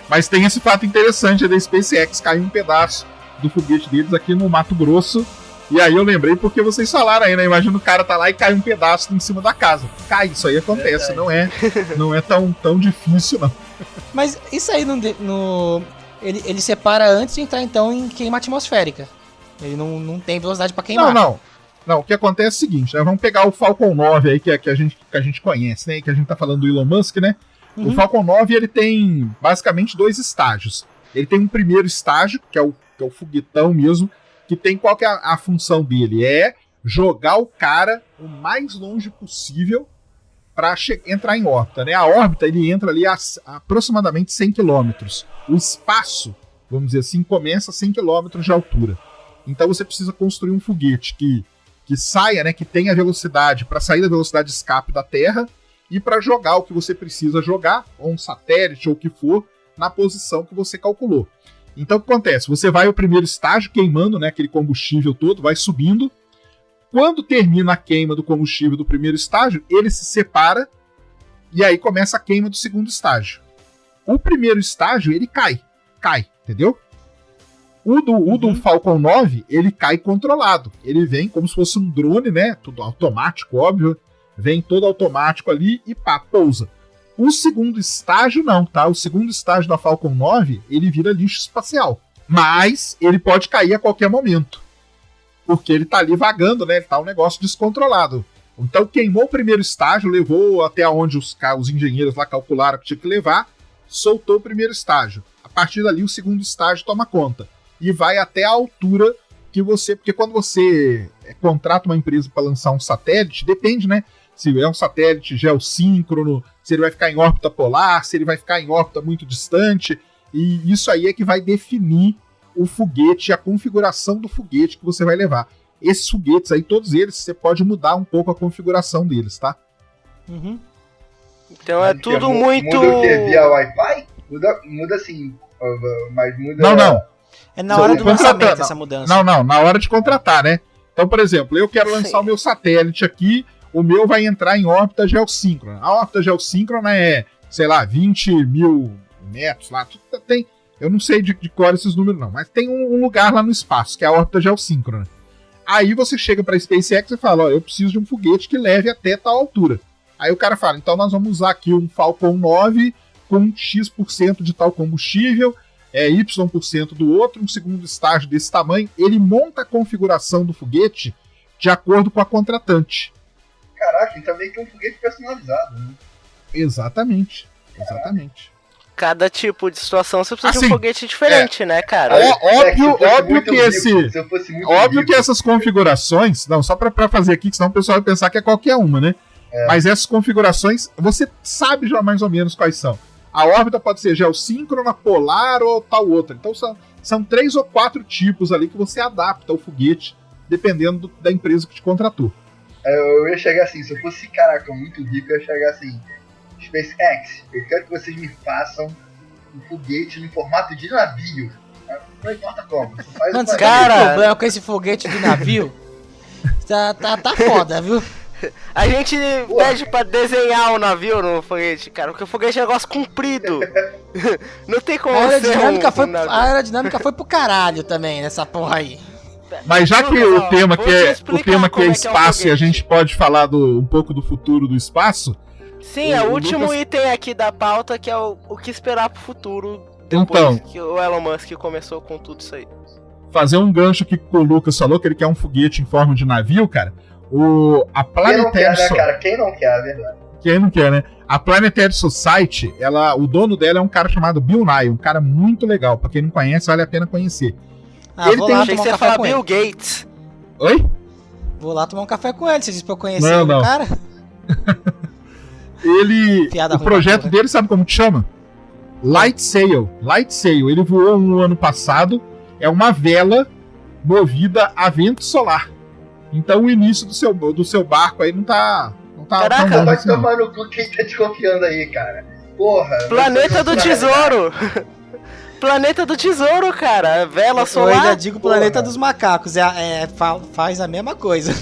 Mas tem esse fato interessante da SpaceX, caiu um pedaço do foguete deles aqui no Mato Grosso. E aí eu lembrei porque vocês falaram aí, né? Imagina o cara tá lá e cai um pedaço em cima da casa. Cai, isso aí acontece, não é tão difícil, não. Mas isso aí ele separa antes de entrar então em queima atmosférica. Ele não tem velocidade pra queimar. Não, o que acontece é o seguinte, né? Vamos pegar o Falcon 9 aí que a gente conhece, né? Que a gente tá falando do Elon Musk, né? Uhum. O Falcon 9 ele tem basicamente 2 estágios. Ele tem um primeiro estágio, que é o foguetão mesmo, que tem qual que é a função dele? É jogar o cara o mais longe possível para entrar em órbita, né? A órbita ele entra ali a aproximadamente 100 km. O espaço, vamos dizer assim, começa a 100 km de altura. Então você precisa construir um foguete que saia, né? Que tenha velocidade para sair da velocidade de escape da Terra e para jogar o que você precisa jogar, ou um satélite ou o que for, na posição que você calculou. Então o que acontece? Você vai ao primeiro estágio queimando, né, aquele combustível todo, vai subindo. Quando termina a queima do combustível do primeiro estágio, ele se separa e aí começa a queima do segundo estágio. O primeiro estágio, ele cai, entendeu? O do Falcon 9, ele cai controlado. Ele vem como se fosse um drone, né? Tudo automático, óbvio. Vem todo automático ali e pá, pousa. O segundo estágio não, tá? O segundo estágio da Falcon 9, ele vira lixo espacial. Mas ele pode cair a qualquer momento. Porque ele tá ali vagando, né? Ele tá um negócio descontrolado. Então queimou o primeiro estágio, levou até onde os engenheiros lá calcularam que tinha que levar, soltou o primeiro estágio. A partir dali o segundo estágio toma conta. E vai até a altura que você... Porque quando você contrata uma empresa para lançar um satélite, depende, né? Se é um satélite geossíncrono, se ele vai ficar em órbita polar, se ele vai ficar em órbita muito distante. E isso aí é que vai definir o foguete, a configuração do foguete que você vai levar. Esses foguetes aí, todos eles, você pode mudar um pouco a configuração deles, tá? Uhum. Então é tudo muito... Muda o quê? Via Wi-Fi? Muda assim, mas muda... Não. É na hora do lançamento essa mudança. Não, na hora de contratar, né? Então, por exemplo, eu quero lançar o meu satélite aqui, o meu vai entrar em órbita geossíncrona. A órbita geossíncrona é, sei lá, 20 mil metros lá, tem... Eu não sei de cor esses números não, mas tem um lugar lá no espaço, que é a órbita geossíncrona. Aí você chega para a SpaceX e fala, ó, eu preciso de um foguete que leve até tal altura. Aí o cara fala, então nós vamos usar aqui um Falcon 9 com X% de tal combustível, Y% do outro, um segundo estágio desse tamanho. Ele monta a configuração do foguete de acordo com a contratante. Caraca, então meio que um foguete personalizado, né? Exatamente. Cada tipo de situação você precisa de um foguete diferente, né, cara? Óbvio que essas configurações... Não, só pra fazer aqui, que senão o pessoal vai pensar que é qualquer uma, né? Mas essas configurações, você sabe já mais ou menos quais são. A órbita pode ser geossíncrona, polar ou tal outra. Então são 3 ou 4 tipos ali que você adapta o foguete, dependendo da empresa que te contratou. Eu ia chegar assim, se eu fosse, caraca, muito rico, eu ia chegar assim... SpaceX, eu quero que vocês me façam um foguete no formato de navio. Não importa como. Mano, você tem problema com esse foguete de navio? Tá foda, viu? A gente pede pra desenhar o navio no foguete, cara, porque o foguete é um negócio comprido. Não tem como a aerodinâmica foi pro caralho também nessa porra aí. Mas já que o tema que é espaço e a gente pode falar um pouco do futuro do espaço... Sim, é o último item aqui da pauta, que é o que esperar pro futuro, depois que o Elon Musk começou com tudo isso aí. Fazer um gancho aqui que o Lucas falou, que ele quer um foguete em forma de navio, cara. A Planetary Quem não quer, né, cara? Quem não quer, é verdade. Quem não quer, né? A Planetary Society, o dono dela é um cara chamado Bill Nye, um cara muito legal. Pra quem não conhece, vale a pena conhecer. Achei que você ia falar Bill Gates. Oi? Vou lá tomar um café com ele, você disse pra eu conhecer o cara? O projeto dele, sabe como que chama? Light Sail. Ele voou no ano passado. É uma vela movida a vento solar. Então o início do seu barco aí não tá Caraca, tão bom. Vai tomar no cu quem tá te confiando aí, cara. Porra. Planeta do Tesouro. Planeta do Tesouro, cara. Vela solar. Eu ainda digo Planeta dos Macacos. Faz a mesma coisa.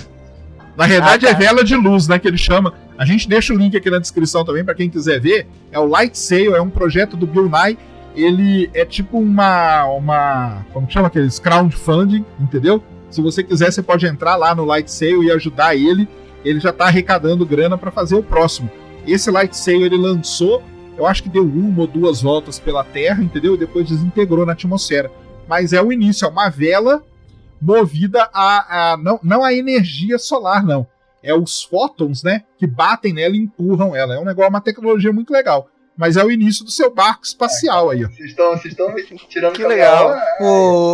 Na verdade é vela de luz, né, que ele chama. A gente deixa o link aqui na descrição também pra quem quiser ver. É o Light Sail, é um projeto do Bill Nye. Ele é tipo uma como que chama aqueles crowdfunding, entendeu? Se você quiser, você pode entrar lá no Light Sail e ajudar ele. Ele já tá arrecadando grana pra fazer o próximo. Esse Light Sail ele lançou, eu acho que deu 1 ou 2 voltas pela Terra, entendeu? E depois desintegrou na atmosfera. Mas é o início, é uma vela movida não a energia solar, não. É os fótons, né, que batem nela e empurram ela. É um negócio, uma tecnologia muito legal. Mas é o início do seu barco espacial aí, ó. Vocês estão tirando que legal.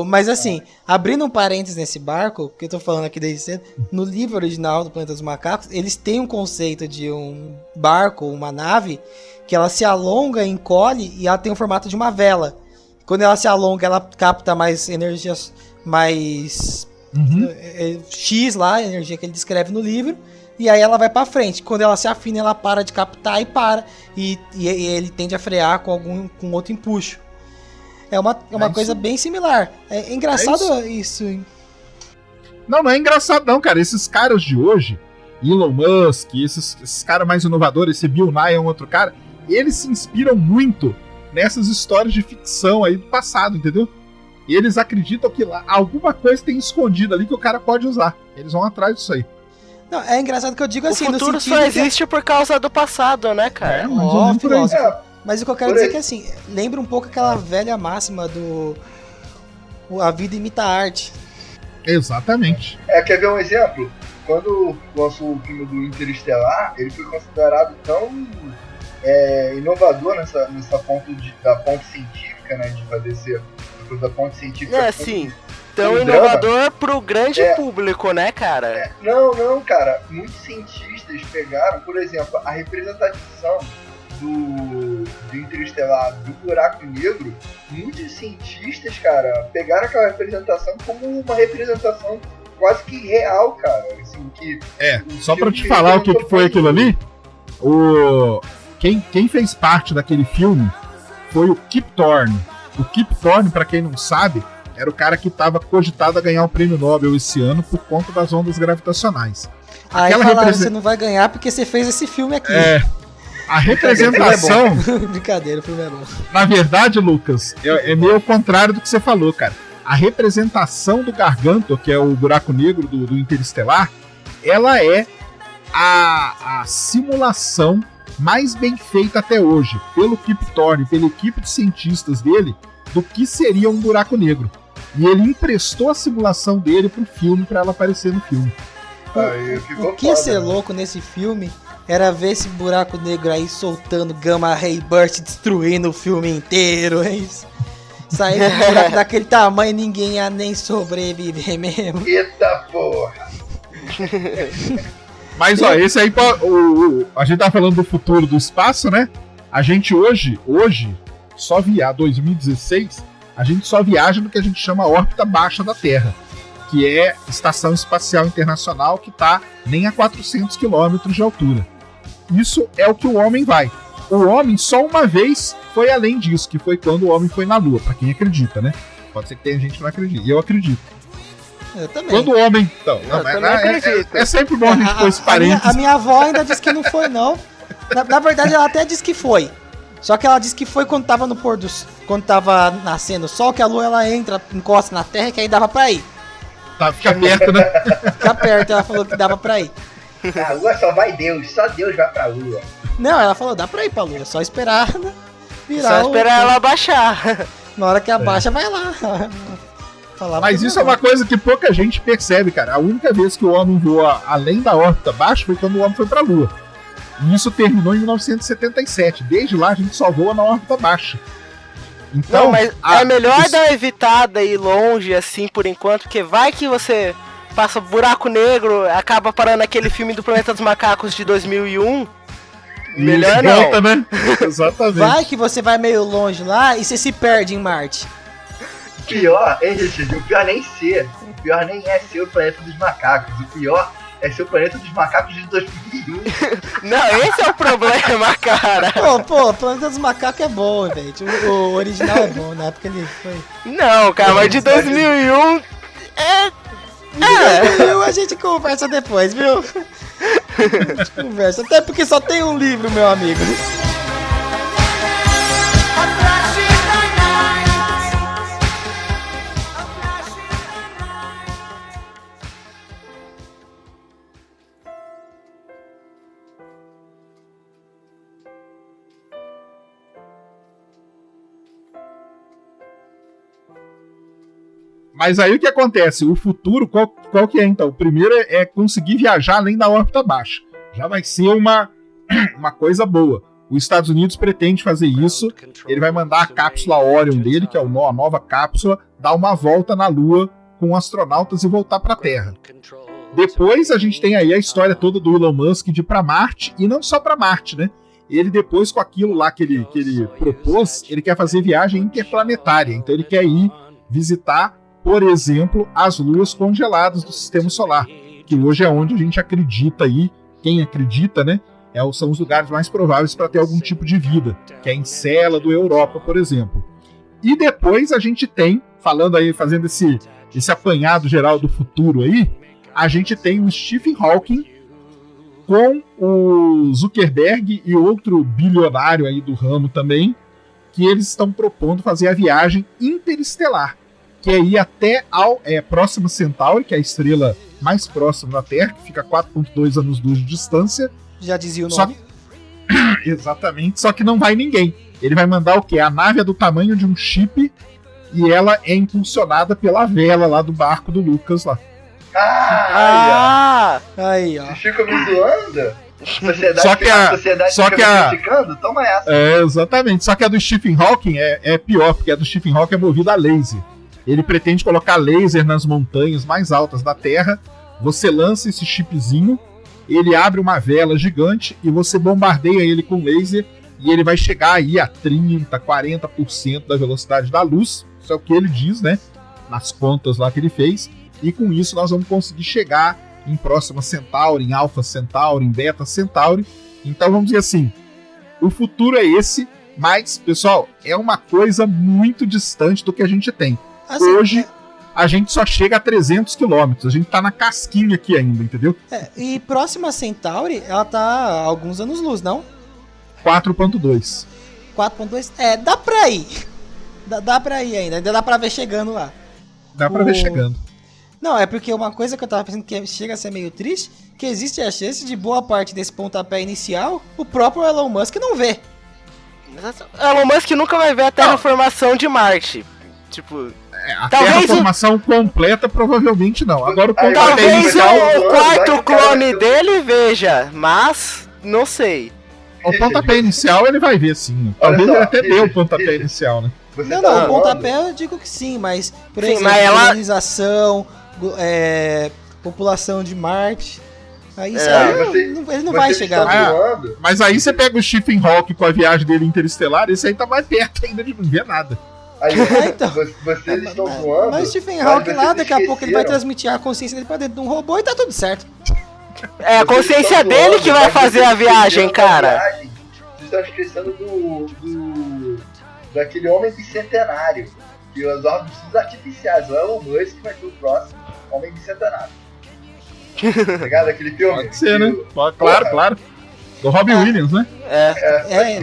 Mas assim, abrindo um parênteses nesse barco, que eu tô falando aqui desde cedo, no livro original do Planeta dos Macacos, eles têm um conceito de um barco, uma nave, que ela se alonga, encolhe e ela tem o formato de uma vela. Quando ela se alonga, ela capta mais energias, mais X lá, a energia que ele descreve no livro. E aí ela vai pra frente. Quando ela se afina, ela para de captar e para. E ele tende a frear com outro empuxo. É uma coisa bem similar. É engraçado isso. Não é engraçado não, cara. Esses caras de hoje, Elon Musk, esses caras mais inovadores, esse Bill Nye é um outro cara, eles se inspiram muito nessas histórias de ficção aí do passado, entendeu? E eles acreditam que lá alguma coisa tem escondida ali que o cara pode usar. Eles vão atrás disso aí. Não, é engraçado que eu digo assim, o futuro só existe por causa do passado, né, cara? Mas o que eu quero dizer é que assim, lembra um pouco aquela velha máxima do a vida imita a arte. Exatamente. Quer ver um exemplo? Quando lançou o filme do Interestelar, ele foi considerado tão inovador nessa ponto da ponte científica, né, de fazer ser da ponte científica. Sim. Tão inovador pro grande público, né, cara? Não, cara. Muitos cientistas pegaram, por exemplo, a representação do Interestelar, do buraco negro. Muitos cientistas, cara, pegaram aquela representação como uma representação quase que real, cara. Assim, só pra te falar o que foi aquilo ali, quem fez parte daquele filme foi o Kip Thorne. O Kip Thorne, pra quem não sabe, era o cara que estava cogitado a ganhar o prêmio Nobel esse ano por conta das ondas gravitacionais. Aí falaram, você não vai ganhar porque você fez esse filme aqui. A representação... Brincadeira, o filme é bom. Na verdade, Lucas, é meio ao contrário do que você falou, cara. A representação do Gargantua, que é o buraco negro do Interestelar, ela é a simulação mais bem feita até hoje, pelo Kip Thorne, pela equipe de cientistas dele, do que seria um buraco negro. E ele emprestou a simulação dele pro filme, pra ela aparecer no filme. O que ia ser louco nesse filme era ver esse buraco negro aí soltando Gamma Ray Burst, destruindo o filme inteiro, é isso. Sair com um buraco daquele tamanho, ninguém ia nem sobreviver mesmo. Eita porra! Mas esse aí, a gente tá falando do futuro do espaço, né? A gente hoje, só 2016, a gente só viaja no que a gente chama órbita baixa da Terra, que é Estação Espacial Internacional, que tá nem a 400 km de altura. Isso é o que o homem vai. O homem só uma vez foi além disso, que foi quando o homem foi na Lua, pra quem acredita, né? Pode ser que tenha gente que não acredite, eu acredito. Eu também. Quando o homem... Então, é sempre bom a gente pôr esse parênteses. A minha avó ainda disse que não foi, não. Na verdade, ela até disse que foi. Só que ela disse que foi quando tava no quando tava nascendo o sol, que a lua ela encosta na terra, que aí dava pra ir. Tá, fica perto, né? Fica perto, ela falou que dava pra ir. Na lua só vai Deus, só Deus vai pra lua. Não, ela falou, dá pra ir pra lua, é só esperar, né? Só esperar ela abaixar. Na hora que abaixa, vai lá. Mas isso é uma coisa que pouca gente percebe, cara. A única vez que o homem voou além da órbita baixa foi quando o homem foi pra Lua. E isso terminou em 1977. Desde lá a gente só voa na órbita baixa. Então, não, mas é melhor dar uma evitada e ir longe assim por enquanto, porque vai que você passa buraco negro, acaba parando aquele filme do Planeta dos Macacos de 2001. Melhor não. Volta, né? Exatamente. Vai que você vai meio longe lá e você se perde em Marte. Pior, Richard, o pior nem é ser o Planeta dos Macacos. O pior é ser o planeta dos macacos de 2001. Não, esse é o problema, cara. Pô, o Planeta dos Macacos é bom, gente. O original é bom, na época ele foi. Não, cara, mas de 2001 A gente conversa depois, viu? A gente conversa. Até porque só tem um livro, meu amigo. Mas aí o que acontece? O futuro, qual que é então? O primeiro é conseguir viajar além da órbita baixa. Já vai ser uma coisa boa. Os Estados Unidos pretende fazer isso. Ele vai mandar a cápsula Orion dele, que é a nova cápsula, dar uma volta na Lua com astronautas e voltar para a Terra. Depois a gente tem aí a história toda do Elon Musk de ir para Marte, e não só para Marte, né? Ele depois, com aquilo lá que ele propôs, ele quer fazer viagem interplanetária. Então ele quer ir visitar, por exemplo, as luas congeladas do sistema solar, que hoje é onde a gente acredita aí, quem acredita, né, são os lugares mais prováveis para ter algum tipo de vida, que é Encélado, Europa, por exemplo. E depois a gente tem, falando aí, fazendo esse apanhado geral do futuro aí, a gente tem o Stephen Hawking com o Zuckerberg e outro bilionário aí do ramo também, que eles estão propondo fazer a viagem interestelar, que é ir até ao Próxima Centauri, que é a estrela mais próxima da Terra, que fica a 4,2 anos-luz de distância. Já dizia o nome. Exatamente, só que não vai ninguém. Ele vai mandar o quê? A nave é do tamanho de um chip e ela é impulsionada pela vela lá do barco do Lucas lá. Aí, ó. Chico me zoando? Sociedade criticando? Toma essa. Exatamente. Só que a do Stephen Hawking é pior, porque a do Stephen Hawking é movida a laser. Ele pretende colocar laser nas montanhas mais altas da Terra. Você lança esse chipzinho, ele abre uma vela gigante e você bombardeia ele com laser e ele vai chegar aí a 30%, 40% da velocidade da luz. Isso é o que ele diz, né? Nas contas lá que ele fez. E com isso nós vamos conseguir chegar em Próxima Centauri, em Alpha Centauri, em Beta Centauri. Então vamos dizer assim, o futuro é esse, mas, pessoal, é uma coisa muito distante do que a gente tem. Assim, hoje, a gente só chega a 300 km. A gente tá na casquinha aqui ainda, entendeu? E Próxima Centauri, ela tá a alguns anos-luz, não? 4.2. 4.2? Dá pra ir. Dá pra ir ainda dá pra ver chegando lá. Dá pra ver chegando. Não, é porque uma coisa que eu tava pensando que chega a ser meio triste, que existe a chance de boa parte desse pontapé inicial, o próprio Elon Musk não vê. Elon Musk nunca vai ver a terraformação de Marte. Tipo... A terraformação completa provavelmente não. Agora o pontapé inicial... o quarto clone dele veja, mas não sei. O pontapé inicial ele vai ver sim. Talvez ele até dê o pontapé inicial, né? Não, o pontapé eu digo que sim, mas por exemplo, colonização, população de Marte, aí ele não vai chegar. Mas aí você pega o Stephen Hawking com a viagem dele interestelar, esse aí tá mais perto ainda de não ver nada. Aí, então, vocês estão voando. Mas Stephen Hawking lá, daqui a pouco ele vai transmitir a consciência dele pra dentro de um robô e tá tudo certo. É a consciência dele que vai fazer a viagem, cara. Vocês estão esquecendo daquele homem bicentenário. Que os órgãos artificiais, o Elon Musk vai ser o próximo homem bicentenário. Tá ligado? Aquele filme? Pode ser, né? Claro. Do Robin Williams, né?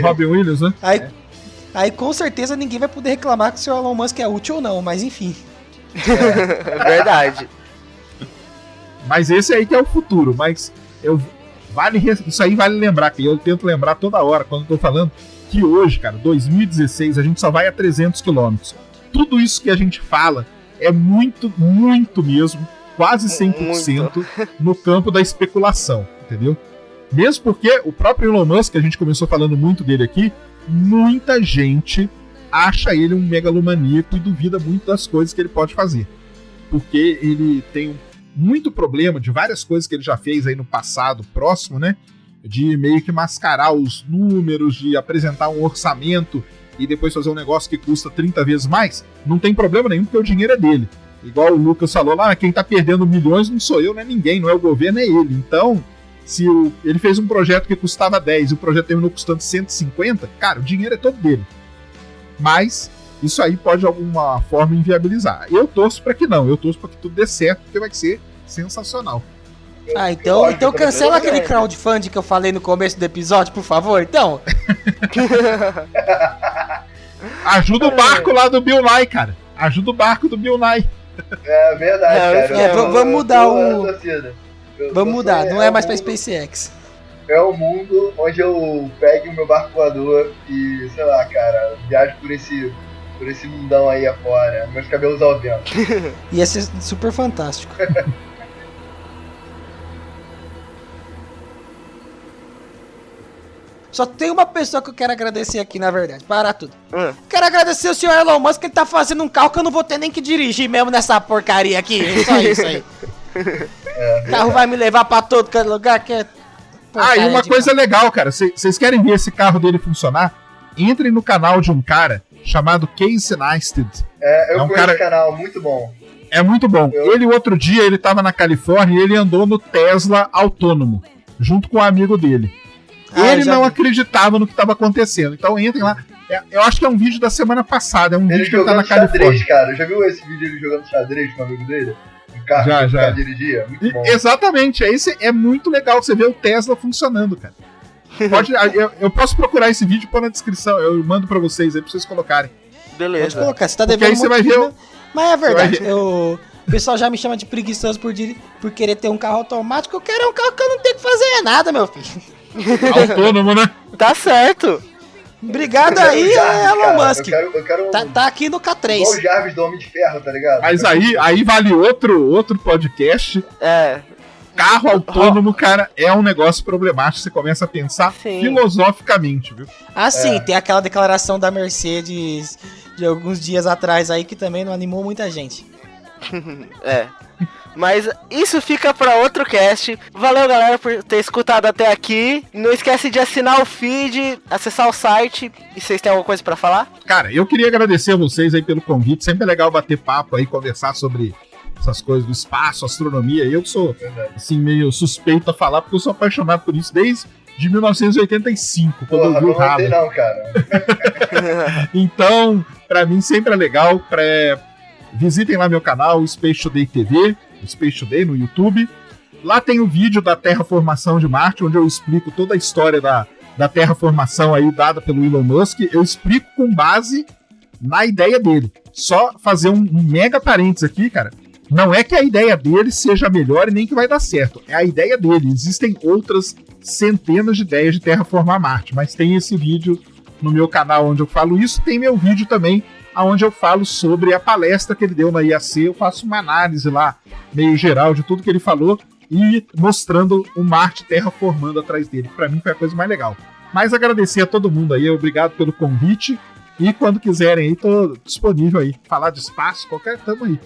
Robin Williams, né? Aí com certeza ninguém vai poder reclamar que o seu Elon Musk é útil ou não, mas enfim. É verdade. Mas esse aí que é o futuro, mas isso aí vale lembrar, que eu tento lembrar toda hora quando eu tô falando que hoje, cara, 2016, a gente só vai a 300 km. Tudo isso que a gente fala é muito, muito mesmo, quase 100% no campo da especulação, entendeu? Mesmo porque o próprio Elon Musk, a gente começou falando muito dele aqui, muita gente acha ele um megalomaníaco e duvida muito das coisas que ele pode fazer. Porque ele tem muito problema de várias coisas que ele já fez aí no passado próximo, né? De meio que mascarar os números, de apresentar um orçamento e depois fazer um negócio que custa 30 vezes mais. Não tem problema nenhum, porque o dinheiro é dele. Igual o Lucas falou lá, quem tá perdendo milhões não sou eu, não é ninguém, não é o governo, é ele. Então, se ele fez um projeto que custava 10 e o projeto terminou custando 150, cara, o dinheiro é todo dele. Mas isso aí pode de alguma forma inviabilizar. Eu torço pra que não, eu torço pra que tudo dê certo, porque vai ser sensacional. Então cancela aquele crowdfunding que eu falei no começo do episódio, por favor, então. Ajuda o barco lá do Bill Nye, cara. Ajuda o barco do Bill Nye. É verdade, cara. Vamos mudar Vamos mudar, não é mais pra SpaceX. É um mundo onde eu pegue o meu barco voador e, sei lá, cara, viajo por esse mundão aí afora, meus cabelos ao vento. Ia ser super fantástico. Só tem uma pessoa que eu quero agradecer aqui, na verdade. Para tudo. Quero agradecer o senhor Elon Musk, que ele tá fazendo um carro que eu não vou ter nem que dirigir mesmo nessa porcaria aqui. Só isso aí. O carro vai me levar pra todo lugar que é... E uma coisa legal, cara. Vocês querem ver esse carro dele funcionar? Entrem no canal de um cara chamado Casey Neistat. Eu conheço esse canal, muito bom. É muito bom. Ele, outro dia, ele tava na Califórnia e ele andou no Tesla autônomo, junto com um amigo dele. Ele não acreditava no que estava acontecendo. Então entrem lá. Eu acho que é um vídeo da semana passada. É um vídeo que ele tá na Califórnia. Xadrez, cara. Já viu esse vídeo ele jogando xadrez com o amigo dele? Um carro já dirigia? Muito bom. Exatamente. É muito legal você ver o Tesla funcionando, cara. Eu posso procurar esse vídeo e pôr na descrição. Eu mando pra vocês aí pra vocês colocarem. Beleza. Pode colocar. Você tá devendo aí você vai ver. Mas é verdade. O pessoal já me chama de preguiçoso por querer ter um carro automático. Eu quero um carro que eu não tenho que fazer nada, meu filho. Autônomo, né? Tá certo. Obrigado aí, Elon Musk. Eu quero tá aqui no K3. Igual o Jarvis do Homem de Ferro, tá ligado? Mas aí vale outro podcast. Carro autônomo, cara, é um negócio problemático. Você começa a pensar filosoficamente, viu? Sim, tem aquela declaração da Mercedes de alguns dias atrás aí que também não animou muita gente. Mas isso fica pra outro cast. Valeu, galera, por ter escutado até aqui. Não esquece de assinar o feed, acessar o site. E vocês têm alguma coisa pra falar? Cara, eu queria agradecer a vocês aí pelo convite. Sempre é legal bater papo aí, conversar sobre essas coisas do espaço, astronomia. Eu sou, assim, meio suspeito a falar, porque eu sou apaixonado por isso desde 1985, quando eu vi o Halo. Não, cara. Então, pra mim sempre é legal. Visitem lá meu canal, Space Today TV, Space Today no YouTube. Lá tem o vídeo da terraformação de Marte, onde eu explico toda a história da terraformação aí dada pelo Elon Musk. Eu explico com base na ideia dele. Só fazer um mega parênteses aqui, cara. Não é que a ideia dele seja melhor e nem que vai dar certo. É a ideia dele. Existem outras centenas de ideias de terraformar Marte, mas tem esse vídeo no meu canal onde eu falo isso. Tem meu vídeo também onde eu falo sobre a palestra que ele deu na IAC. Eu faço uma análise lá, meio geral, de tudo que ele falou e mostrando o Marte terraformando atrás dele. Pra mim foi a coisa mais legal. Mas agradecer a todo mundo aí, obrigado pelo convite. E quando quiserem aí, tô disponível aí. Falar de espaço, tamo aí.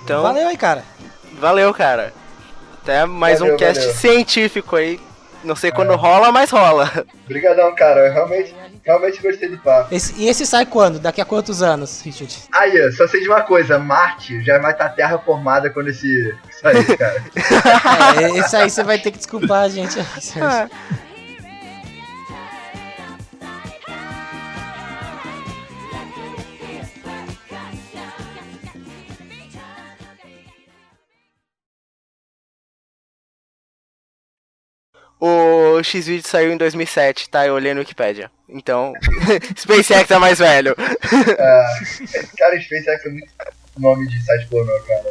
Então, valeu aí, cara. Valeu, cara. Até mais um cast científico aí. Não sei quando rola, mas rola. Obrigadão, cara. Eu realmente gostei do papo. E esse sai quando? Daqui a quantos anos, Richard? Aí, só sei de uma coisa. Marte já vai estar terraformada quando esse sair, cara. Esse aí você vai ter que desculpar a gente. O X-Video saiu em 2007, tá? Eu olhei no Wikipedia. Então, SpaceX é mais velho. Cara, SpaceX é muito nome de site pornô, cara.